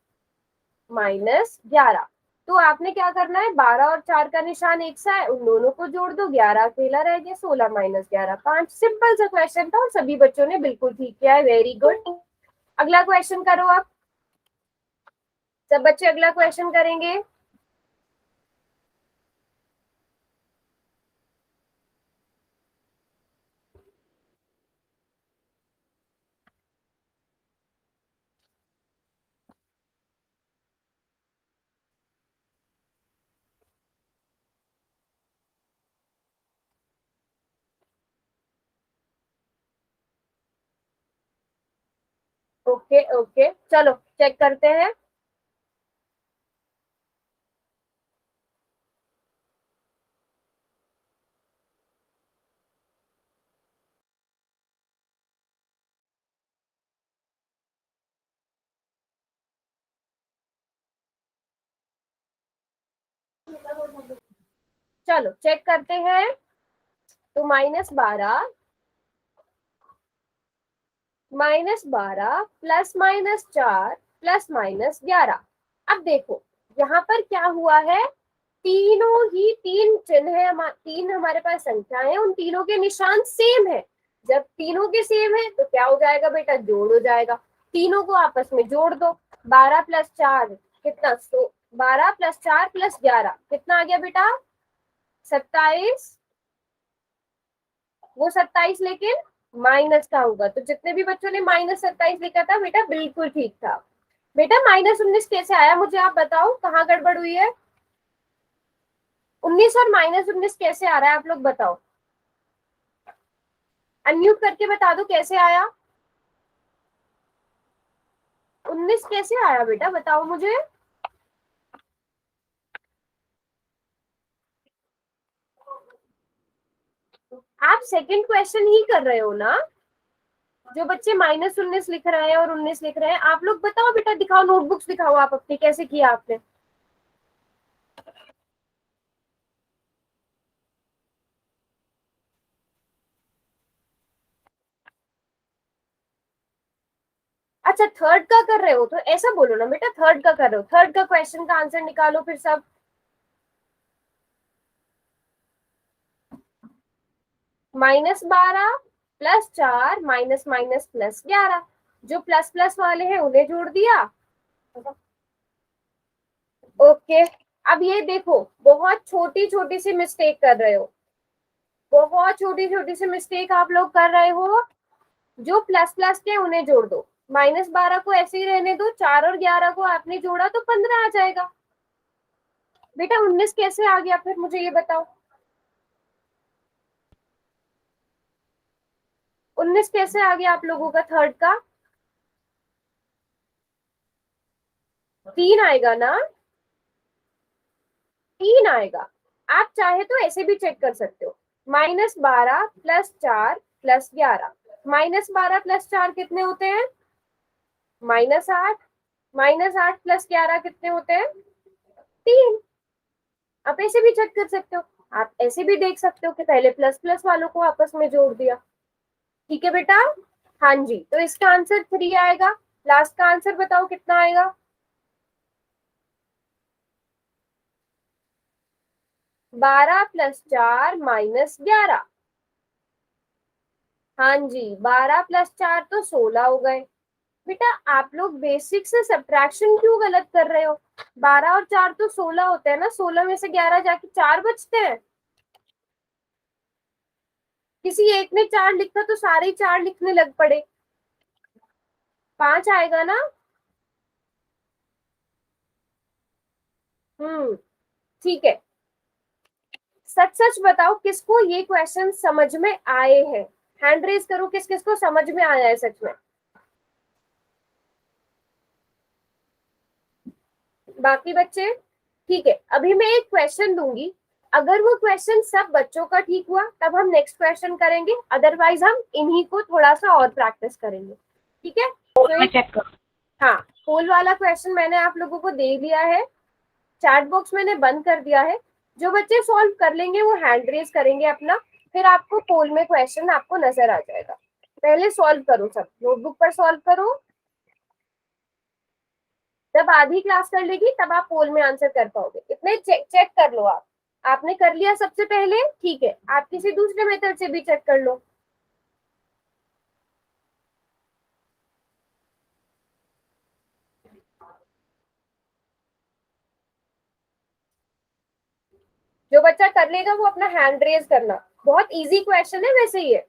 -11, तो आपने क्या करना है, 12 और 4 का निशान एक सा है, उन दोनों को जोड़ दो, 11 अकेला रह गया, 16 -11 5। सिंपल सा क्वेश्चन था और सभी बच्चों ने बिल्कुल ठीक किया है, वेरी गुड। अगला क्वेश्चन करो आप, सब बच्चे अगला क्वेश्चन करेंगे। ओके ओके, चलो चेक करते हैं। चलो चेक करते हैं, तो -12 +-4 +-11। अब देखो यहाँ पर क्या हुआ है, तीनों ही तीन चिन्ह है, तीन हमारे पास संख्या है, उन तीनों के निशान सेम है। जब तीनों के सेम है तो क्या हो जाएगा बेटा, जोड़ हो जाएगा, तीनों को आपस में जोड़ दो। 12 + 4 कितना, 12 + 4 + 11 कितना आ गया बेटा, 27। वो 27 लेकिन माइनस का होगा, तो जितने भी बच्चों ने -27 लिखा था बेटा बिल्कुल ठीक था। बेटा -19 कैसे आया, मुझे आप बताओ, कहाँ गड़बड़ हुई है, 19 और -19 कैसे आ रहा है, आप लोग बताओ, अनम्यूट करके बता दो कैसे आया, 19 कैसे आया बेटा, बताओ मुझे। आप सेकंड क्वेश्चन ही कर रहे हो ना, जो बच्चे -19 लिख रहे हैं और 19 लिख रहे हैं, आप लोग बताओ बेटा, दिखाओ नोटबुक्स दिखाओ आप अपनी, कैसे किया आपने। अच्छा थर्ड का कर रहे हो तो ऐसा बोलो ना बेटा, थर्ड का कर रहे हो, थर्ड का क्वेश्चन का आंसर निकालो फिर सब। -12 + 4 -+11, जो प्लस प्लस वाले हैं उन्हें जोड़ दिया। ओके, अब ये देखो, बहुत छोटी छोटी सी मिस्टेक कर रहे हो, बहुत छोटी छोटी सी मिस्टेक आप लोग कर रहे हो। जो प्लस प्लस के उन्हें जोड़ दो, -12 को ऐसे ही रहने दो, 4 और 11 को आपने जोड़ा तो 15 आ जाएगा। बेटा 19 कैसे आ गया फिर, मुझे ये बताओ। 19 कैसे आ गया आप लोगों का थर्ड का? 3 आएगा ना, 3 आएगा। आप चाहे तो ऐसे भी चेक कर सकते हो, -12 + 4 + 11, -12 + 4 कितने होते हैं? -8, -8 + 11 कितने होते हैं? 3। आप ऐसे भी चेक कर सकते हो, आप ऐसे भी देख सकते हो कि पहले प्लस प्लस वालों को आपस में जोड़ दिया। ठीक है बेटा, हाँ जी, तो इसका आंसर 3 आएगा। लास्ट का आंसर बताओ कितना आएगा? 12 + 4 - 11। हाँ जी, 12 + 4 तो 16 हो गए। बेटा आप लोग बेसिक से सब्ट्रैक्शन क्यों गलत कर रहे हो? 12 और 4 तो 16 होते हैं ना, 16 में से 11 जाके 4 बचते हैं। किसी एक ने 4 लिखा तो सारे ही 4 लिखने लग पड़े। 5 आएगा ना? ठीक है। सच सच बताओ किसको ये क्वेश्चन समझ में आए हैं? हैंड रेज करो, किस किस को समझ में आया है सच में। बाकी बच्चे ठीक है, अभी मैं एक क्वेश्चन दूंगी, अगर वो क्वेश्चन सब बच्चों का ठीक हुआ तब हम नेक्स्ट क्वेश्चन करेंगे, अदरवाइज हम इन्हीं को थोड़ा सा और प्रैक्टिस करेंगे। ठीक है, मैं चेक कर। हाँ, होल वाला क्वेश्चन मैंने आप लोगों को दे दिया है, चैट बॉक्स मैंने बंद कर दिया है। जो बच्चे सॉल्व कर लेंगे वो हैंड रेज करेंगे अपना, फिर आपको पोल में क्वेश्चन आपको नजर आ जाएगा। पहले सॉल्व करो, सब नोटबुक पर सॉल्व करो। जब आधी क्लास कर लेगी तब आप पोल में आंसर कर पाओगे। इतने चेक कर लो आप। आपने कर लिया सबसे पहले, ठीक है, आप किसी दूसरे मेथड से भी चेक कर लो। जो बच्चा कर लेगा वो अपना हैंड रेज करना, बहुत इजी क्वेश्चन है वैसे ये।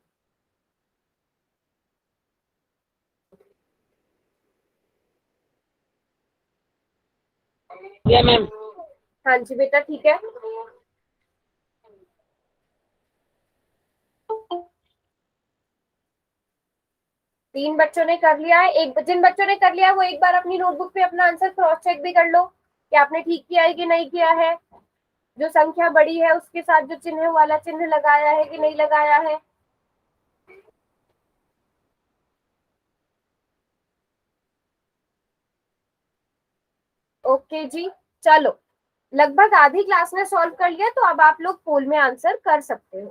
मैम। हाँ जी बेटा, ठीक है। तीन बच्चों ने कर लिया है, एक जिन बच्चों ने कर लिया है वो एक बार अपनी नोटबुक पे अपना आंसर क्रॉस चेक भी कर लो कि आपने ठीक किया है कि नहीं किया है। जो संख्या बड़ी है उसके साथ जो चिन्ह वाला चिन्ह लगाया है कि नहीं लगाया है। ओके जी, चलो, लगभग आधी क्लास ने सॉल्व कर लिया, तो अब आप लोग पोल में आंसर कर सकते हो।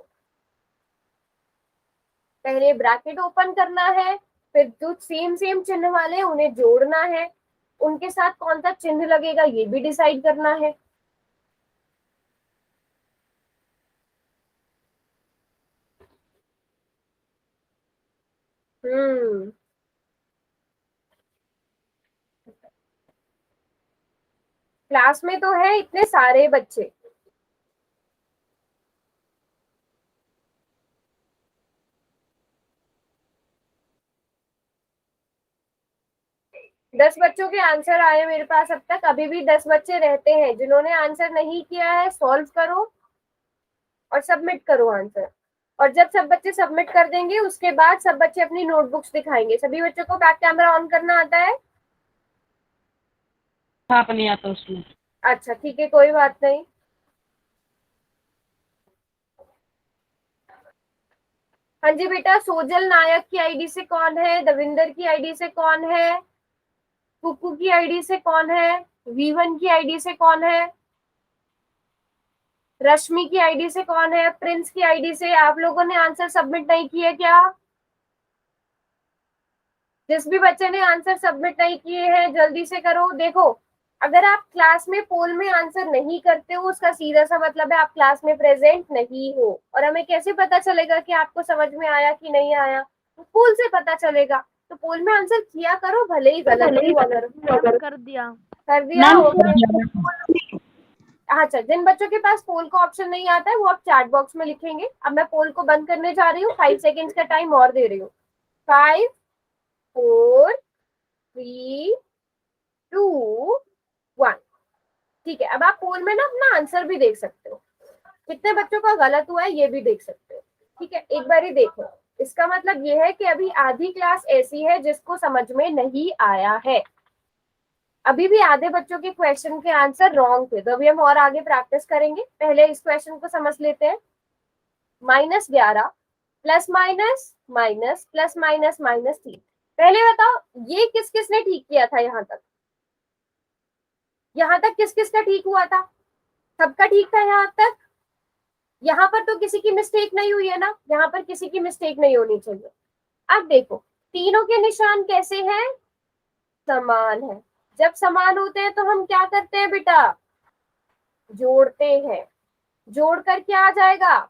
पहले ब्रैकेट ओपन करना है, फिर जो सेम सेम चिन्ह वाले हैं उन्हें जोड़ना है, उनके साथ कौन सा चिन्ह लगेगा ये भी डिसाइड करना है। हम्म क्लास में तो है इतने सारे बच्चे, 10 बच्चों के आंसर आए मेरे पास अब तक। अभी भी 10 बच्चे रहते हैं, जिन्होंने आंसर नहीं किया है सॉल्व करो और सबमिट करो आंसर। और जब सब बच्चे सबमिट कर देंगे उसके बाद सब बच्चे अपनी नोटबुक्स दिखाएंगे। सभी बच्चों को बैक कैमरा ऑन करना आता है? हाँ, नहीं आता उसमें। अच्छा ठीक है, कोई बात नहीं। हाँ जी बेटा, सोजल नायक की आईडी से कौन है? दविंदर की आईडी से कौन है? कुकू की आईडी से कौन है? V1 की आईडी से कौन है? रश्मि की आईडी से कौन है? प्रिंस की आईडी से? आप लोगों ने आंसर सबमिट नहीं किए क्या? जिस भी बच्चे ने आंसर सबमिट नहीं किए हैं जल्दी से करो। देखो, अगर आप क्लास में पोल में आंसर नहीं करते हो उसका सीधा सा मतलब है आप क्लास में प्रेजेंट नहीं हो। और हमें कैसे पता चलेगा कि आपको समझ में आया कि नहीं आया? तो पोल से पता चलेगा। तो पोल में आंसर किया करो, भले ही गलत ही हुआ करो। कर दिया। कर दिया? ओके। अच्छा, जिन बच्चों के पास पोल का ऑप्शन नहीं आता है वो आप चैट बॉक्स में लिखेंगे। अब मैं पोल को बंद करने जा रही हूँ, 5 सेकेंड्स का टाइम और दे रही हूँ। 5 4 3 2 1। ठीक है, अब आप पोल में ना अपना आंसर भी देख सकते हो, कितने बच्चों का गलत हुआ है ये भी देख सकते हो। ठीक है, एक बार ही देखो। इसका मतलब ये है कि अभी आधी क्लास ऐसी है जिसको समझ में नहीं आया है। अभी भी आधे बच्चों के क्वेश्चन के आंसर रॉन्ग थे, तो अभी हम और आगे प्रैक्टिस करेंगे। पहले इस क्वेश्चन को समझ लेते हैं। -11 plus minus minus plus minus -3। पहले बताओ ये किस किसने ठीक किया था? यहाँ तक किस किस का ठीक हुआ था? सबका ठीक था यहाँ तक। यहाँ पर तो किसी की मिस्टेक नहीं हुई है ना, यहाँ पर किसी की मिस्टेक नहीं होनी चाहिए। अब देखो तीनों के निशान कैसे हैं? समान है। जब समान होते हैं तो हम क्या करते हैं बेटा? जोड़ते हैं। जोड़कर क्या आ जाएगा?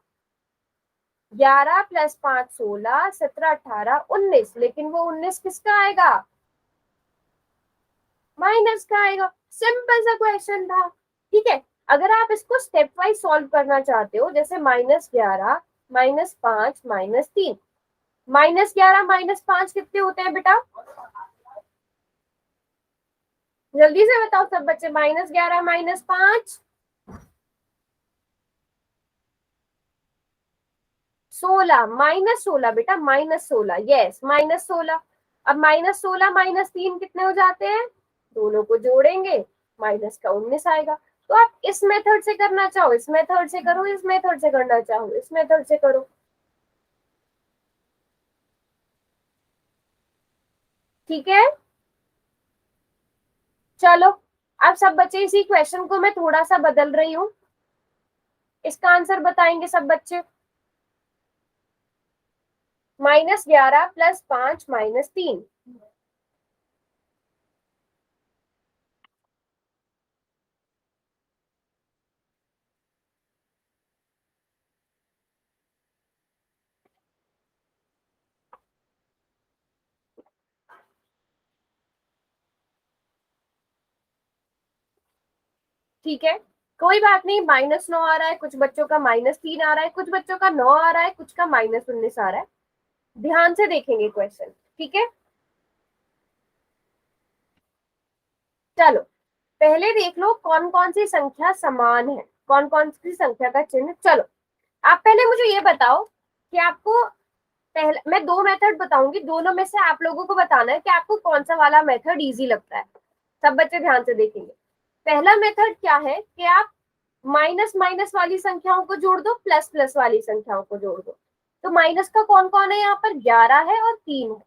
11 प्लस 5 16, 17 18 19। लेकिन वो 19 किसका आएगा? माइनस का आएगा। सिंपल सा क्वेश्चन था। ठीक है, अगर आप इसको स्टेप वाइज सॉल्व करना चाहते हो, जैसे -11 -5 -3। -11 -5 कितने होते हैं बेटा? जल्दी से बताओ सब बच्चे। -11 -5 16। -16 बेटा, -16। यस, -16। अब -16 -3 कितने हो जाते हैं? दोनों को जोड़ेंगे, माइनस का 19 आएगा। तो आप इस मेथड से करना चाहो इस मेथड से करो, इस मेथड से करना चाहो इस मेथड से करो। ठीक है, चलो अब सब बच्चे इसी क्वेश्चन को मैं थोड़ा सा बदल रही हूँ। इसका आंसर बताएंगे सब बच्चे। -11 प्लस 5 -3। ठीक है, कोई बात नहीं। -9 आ रहा है, कुछ बच्चों का -3 आ रहा है, कुछ बच्चों का 9 आ रहा है, कुछ का -19 आ रहा है। ध्यान से देखेंगे क्वेश्चन। ठीक है, चलो पहले देख लो कौन कौन सी संख्या समान है, कौन कौन सी संख्या का चिन्ह। चलो आप पहले मुझे ये बताओ कि आपको पहले मैं दो मेथड बताऊंगी, दोनों में से आप लोगों को बताना है कि आपको कौन सा वाला मेथड इजी लगता है। सब बच्चे ध्यान से देखेंगे। पहला मेथड क्या है कि आप माइनस माइनस वाली संख्याओं को जोड़ दो, प्लस प्लस वाली संख्याओं को जोड़ दो। तो माइनस का कौन कौन है? यहाँ पर 11 है और 3 है।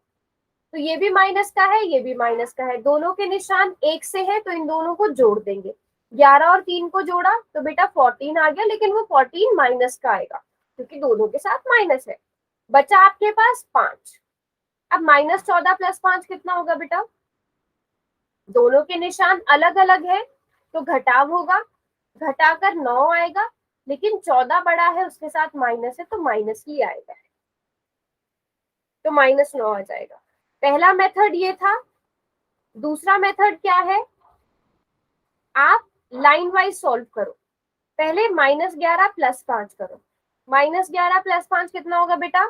तो ये भी माइनस का है, ये भी माइनस का है, दोनों के निशान एक से है, तो इन दोनों को जोड़ देंगे। 11 और 3 को जोड़ा तो बेटा 14 आ गया, लेकिन वो 14 माइनस का आएगा क्योंकि दोनों के साथ माइनस है। बचा आपके पास 5। अब -14 प्लस 5 कितना होगा बेटा? दोनों के निशान अलग अलग है तो घटाव होगा, घटाकर 9 आएगा, लेकिन 14 बड़ा है उसके साथ माइनस है तो माइनस ही आएगा, तो -9 आ जाएगा। पहला मेथड ये था। दूसरा मेथड क्या है? आप लाइन वाइज सॉल्व करो। पहले -11 प्लस 5 करो। -11 प्लस 5 कितना होगा बेटा?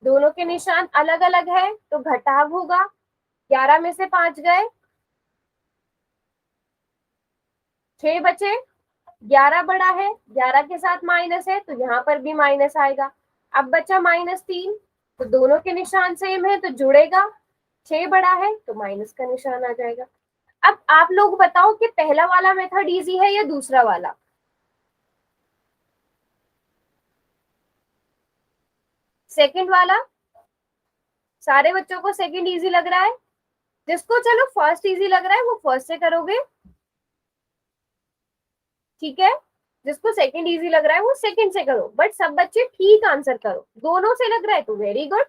दोनों के निशान अलग अलग है तो घटाव होगा, 11 में से 5 गए, 6 बचे, 11 बड़ा है, 11 के साथ माइनस है तो यहाँ पर भी माइनस आएगा। अब बचा -3, तो दोनों के निशान सेम है तो जुड़ेगा, 6 बड़ा है तो माइनस का निशान आ जाएगा। अब आप लोग बताओ कि पहला वाला मेथड इजी है या दूसरा वाला? सेकंड वाला। सारे बच्चों को सेकंड इजी लग रहा है? जिसको चलो फर्स्ट इजी लग रहा है वो फर्स्ट से करोगे, ठीक है। जिसको सेकंड इजी लग रहा है वो सेकंड से करो, बट सब बच्चे ठीक आंसर करो। दोनों से लग रहा है तो वेरी गुड,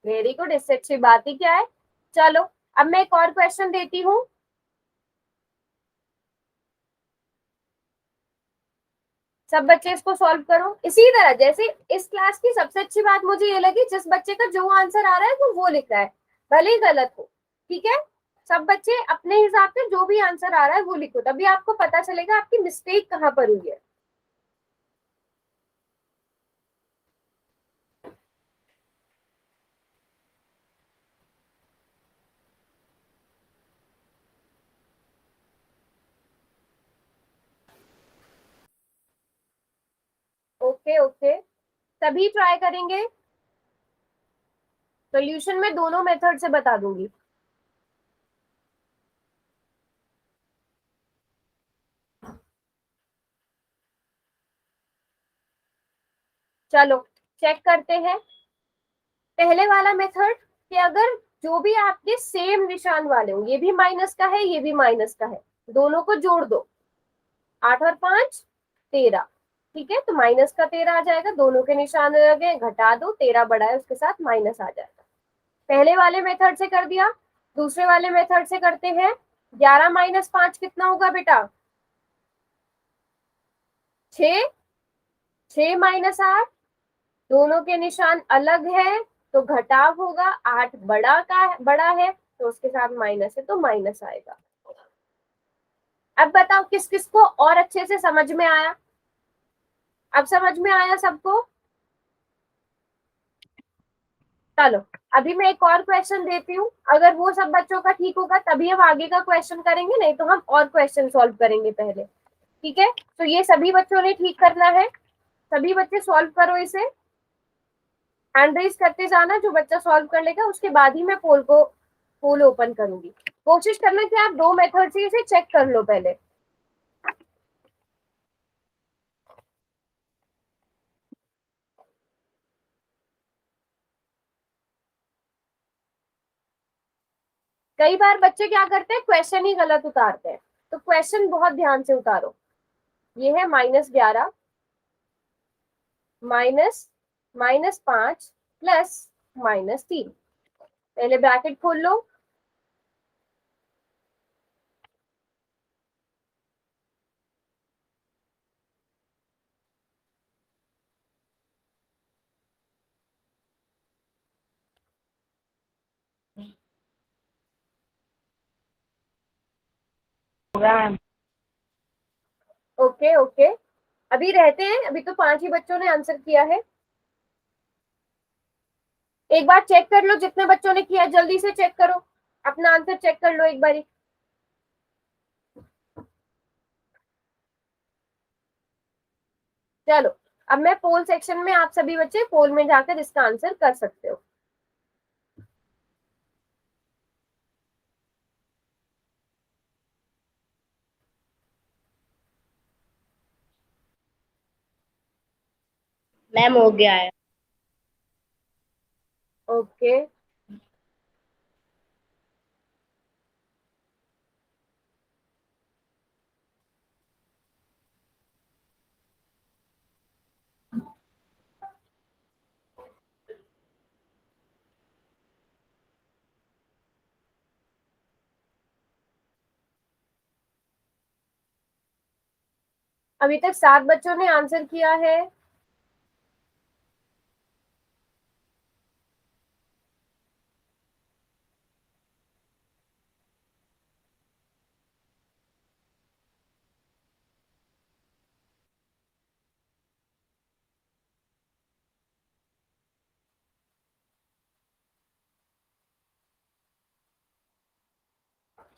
वेरी गुड, इससे अच्छी बात ही क्या है। चलो अब मैं एक और क्वेश्चन देती हूँ। सब बच्चे इसको सॉल्व करो इसी तरह। जैसे इस क्लास की सबसे अच्छी बात मुझे ये लगी, जिस बच्चे का जो आंसर आ रहा है वो लिख रहा है, भले ही गलत हो, ठीक है। सब बच्चे अपने हिसाब से जो भी आंसर आ रहा है वो लिखो, तभी आपको पता चलेगा आपकी मिस्टेक कहाँ पर हुई है। ओके ओके, सभी ट्राई करेंगे। सोल्यूशन में दोनों मेथड से बता दूंगी। चलो चेक करते हैं। पहले वाला मेथड कि अगर जो भी आपके सेम निशान वाले हो, ये भी माइनस का है ये भी माइनस का है, दोनों को जोड़ दो। 8 और 5 13, ठीक है, तो माइनस का 13 आ जाएगा, दोनों के निशान अलग है, घटा दो, 13 बड़ा है उसके साथ माइनस आ जाएगा। पहले वाले मेथड से कर दिया। दूसरे वाले मेथड से करते हैं। 11 माइनस 5 कितना होगा बेटा? 6। 6 माइनस 8, दोनों के निशान अलग है तो घटाव होगा। 8 बड़ा है तो उसके साथ माइनस है तो माइनस आएगा। अब बताओ किस किस को और अच्छे से समझ में आया? अब समझ में आया सबको? चलो अभी मैं एक और क्वेश्चन देती हूँ, अगर वो सब बच्चों का ठीक होगा तभी हम आगे का क्वेश्चन करेंगे, नहीं तो हम और क्वेश्चन सॉल्व करेंगे पहले, ठीक है? तो ये सभी बच्चों ने ठीक करना है, सभी बच्चे सॉल्व करो इसे। हैंड रेज करते जाना, जो बच्चा सॉल्व कर लेगा उसके बाद ही मैं पोल ओपन करूंगी। कोशिश करना कि आप दो मेथड से इसे चेक कर लो पहले। कई बार बच्चे क्या करते हैं, क्वेश्चन ही गलत उतारते हैं, तो क्वेश्चन बहुत ध्यान से उतारो। ये है -11 माइनस -5 प्लस -3। पहले ब्रैकेट खोल लो। होगा मैम। ओके ओके, अभी रहते हैं, अभी तो 5 ही बच्चों ने आंसर किया है। एक बार चेक कर लो, जितने बच्चों ने किया जल्दी से चेक करो, अपना आंसर चेक कर लो एक बारी। चलो अब मैं पोल सेक्शन में, आप सभी बच्चे पोल में जाकर इसका आंसर कर सकते हो। मैम हो गया है। ओके अभी तक 7 बच्चों ने आंसर किया है।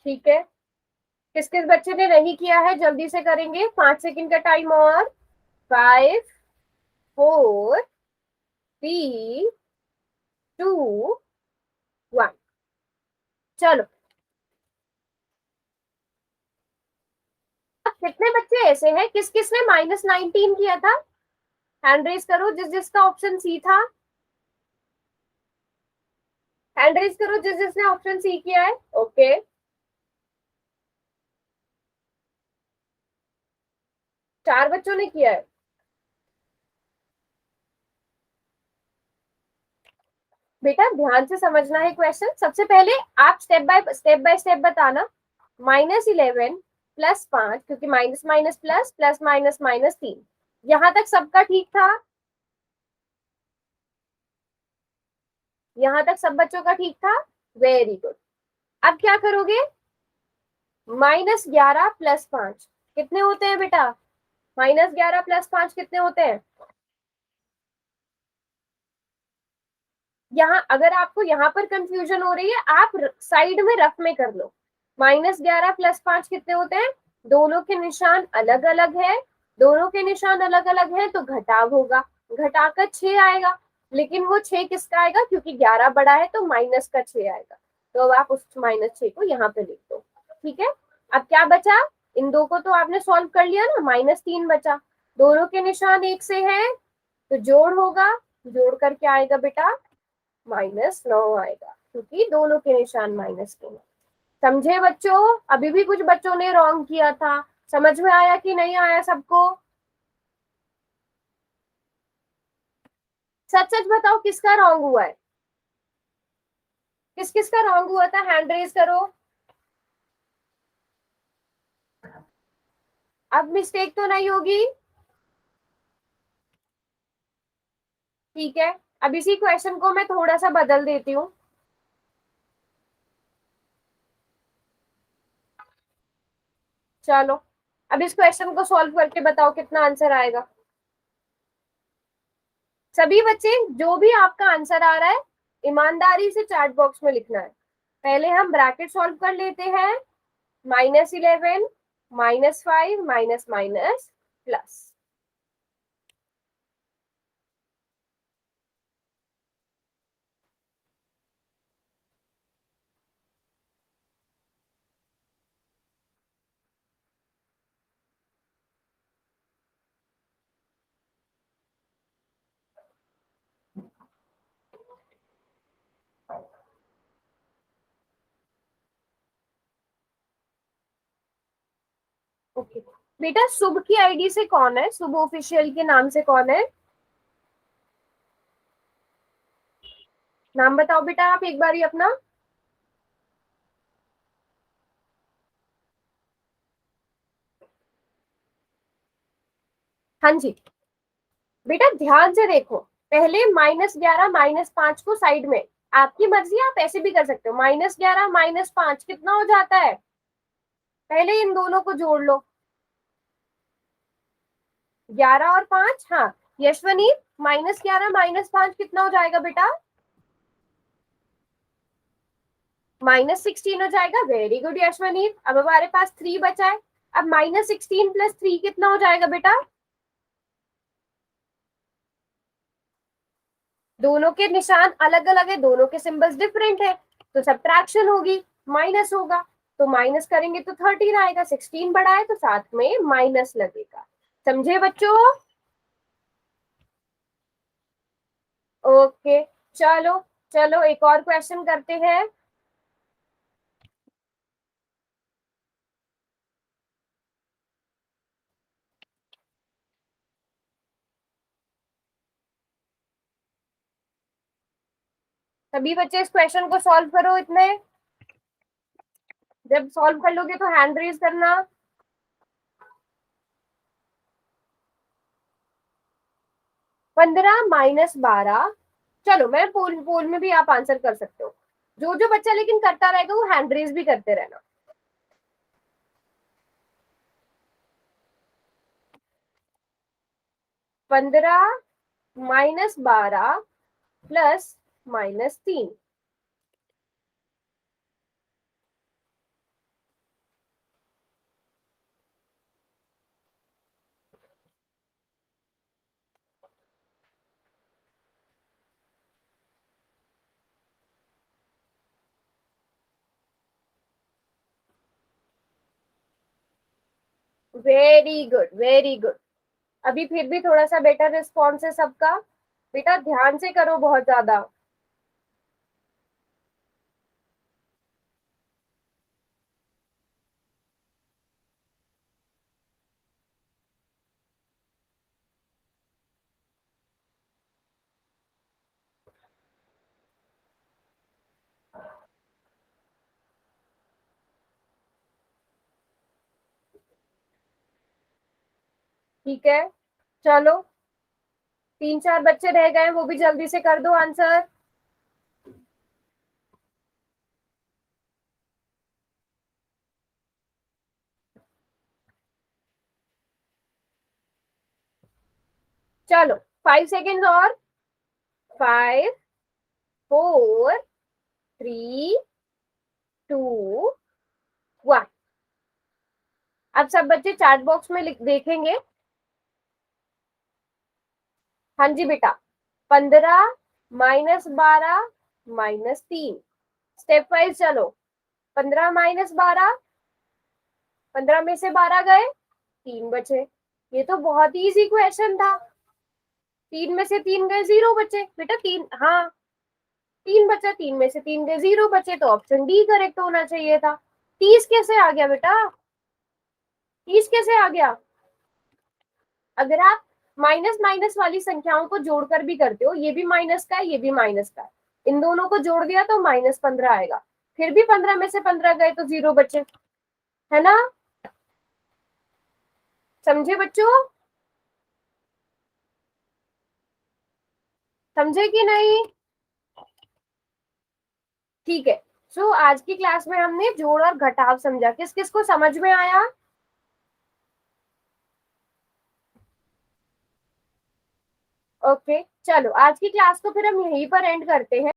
ठीक है, किस किस बच्चे ने नहीं किया है जल्दी से करेंगे, 5 सेकंड का टाइम और। 5 4 3 2 1। चलो कितने बच्चे ऐसे हैं, किस किस ने -19 किया था? हैंड रेज करो जिस जिसका ऑप्शन सी था। हैंड रेज करो जिस जिसने ऑप्शन सी किया है। ओके, चार बच्चों ने किया है। बेटा ध्यान से समझना है क्वेश्चन, सबसे पहले आप स्टेप बाय स्टेप बताना। -11 +5, क्योंकि minus minus plus, plus minus -3, यहाँ तक सबका ठीक था? यहाँ तक सब बच्चों का ठीक था? Very good. अब क्या करोगे, -11 + 5 कितने होते हैं बेटा, -11 + 5 कितने होते हैं। यहाँ अगर आपको यहाँ पर कंफ्यूजन हो रही है, आप साइड में रफ में कर लो। -11 + 5 कितने होते हैं, दोनों के निशान अलग अलग है, दोनों के निशान अलग अलग है तो घटाव होगा, घटाकर 6 आएगा। लेकिन वो 6 किसका आएगा, क्योंकि 11 बड़ा है तो माइनस का 6 आएगा। तो अब आप उस -6 को यहाँ पे लिख दो। ठीक है, अब क्या बचा, इन दो को तो आपने सॉल्व कर लिया ना, -3 बचा, दोनों के निशान एक से है तो जोड़ होगा, जोड़ कर क्या आएगा बेटा, -9 आएगा, क्योंकि दोनों के निशान माइनस के हैं। समझे बच्चों, अभी भी कुछ बच्चों ने रॉन्ग किया था, समझ में आया कि नहीं आया सबको, सच सच बताओ किसका रॉन्ग हुआ है, किस किस का रॉन्ग हुआ था, हैंड रेज करो। अब मिस्टेक तो नहीं होगी, ठीक है। अब इसी क्वेश्चन को मैं थोड़ा सा बदल देती हूँ। चलो अब इस क्वेश्चन को सॉल्व करके बताओ कितना आंसर आएगा। सभी बच्चे जो भी आपका आंसर आ रहा है ईमानदारी से चैट बॉक्स में लिखना है। पहले हम ब्रैकेट सॉल्व कर लेते हैं, -11 -5 माइनस माइनस प्लस। ओके बेटा, शुभ की आईडी से कौन है, शुभ ऑफिशियल के नाम से कौन है, नाम बताओ बेटा आप एक बार ही अपना। हाँ जी बेटा, ध्यान से देखो, पहले -11 -5 को साइड में, आपकी मर्जी, आप ऐसे भी कर सकते हो, -11 -5 कितना हो जाता है, पहले इन दोनों को जोड़ लो, 11 और 5, हाँ यशवनी, -11 -5 कितना हो जाएगा बेटा, -16 हो जाएगा, वेरी गुड यशवनी। अब हमारे पास 3 बचा है, अब -16 + 3 कितना हो जाएगा बेटा, दोनों के निशान अलग अलग है, दोनों के सिंबल्स डिफरेंट है, तो सब्ट्रैक्शन होगी, माइनस होगा, तो माइनस करेंगे तो 13 आएगा, 16 बड़ा है तो साथ में माइनस लगेगा। समझे बच्चों, ओके। चलो चलो एक और क्वेश्चन करते हैं। सभी बच्चे इस क्वेश्चन को सॉल्व करो, इतने जब सॉल्व कर लोगे तो हैंड रेज करना। 15 -12, चलो मैं पोल पोल में भी आप आंसर कर सकते हो, जो जो बच्चा लेकिन करता रहेगा वो हैंड रेज भी करते रहना। 15 -12 +-3, वेरी गुड वेरी गुड। अभी फिर भी थोड़ा सा बेटर रिस्पॉन्स है सबका, बेटा ध्यान से करो बहुत ज्यादा। ठीक है, चलो 3-4 बच्चे रह गए, वो भी जल्दी से कर दो आंसर। चलो 5 सेकेंड और 5 4 3 2 1। अब सब बच्चे चैट बॉक्स में देखेंगे। हाँ जी बेटा, 15 -12 -3। स्टेप वाइज चलो। 15 -12, 15 में से 12 गए, 3 बचे। ये तो बहुत ही इजी क्वेश्चन था। 3 में से 3 गए, 0 बचे बेटा। 3, हाँ 3 बचा, 3 में से 3 गए, 0 बचे, तो ऑप्शन डी करेक्ट होना चाहिए था। 30 कैसे आ गया बेटा? 30 कैसे आ गया? अगर आप माइनस माइनस वाली संख्याओं को जोड़कर भी करते हो, ये भी माइनस का है, ये भी माइनस का है, इन दोनों को जोड़ दिया तो -15 आएगा। फिर भी 15 में से 15 गए तो 0 बचे, है ना? समझे बच्चों? समझे कि नहीं? ठीक है। सो आज की क्लास में हमने जोड़ और घटाव समझा। किस किस को समझ में आया? ओके, चलो आज की क्लास को फिर हम यहीं पर एंड करते हैं।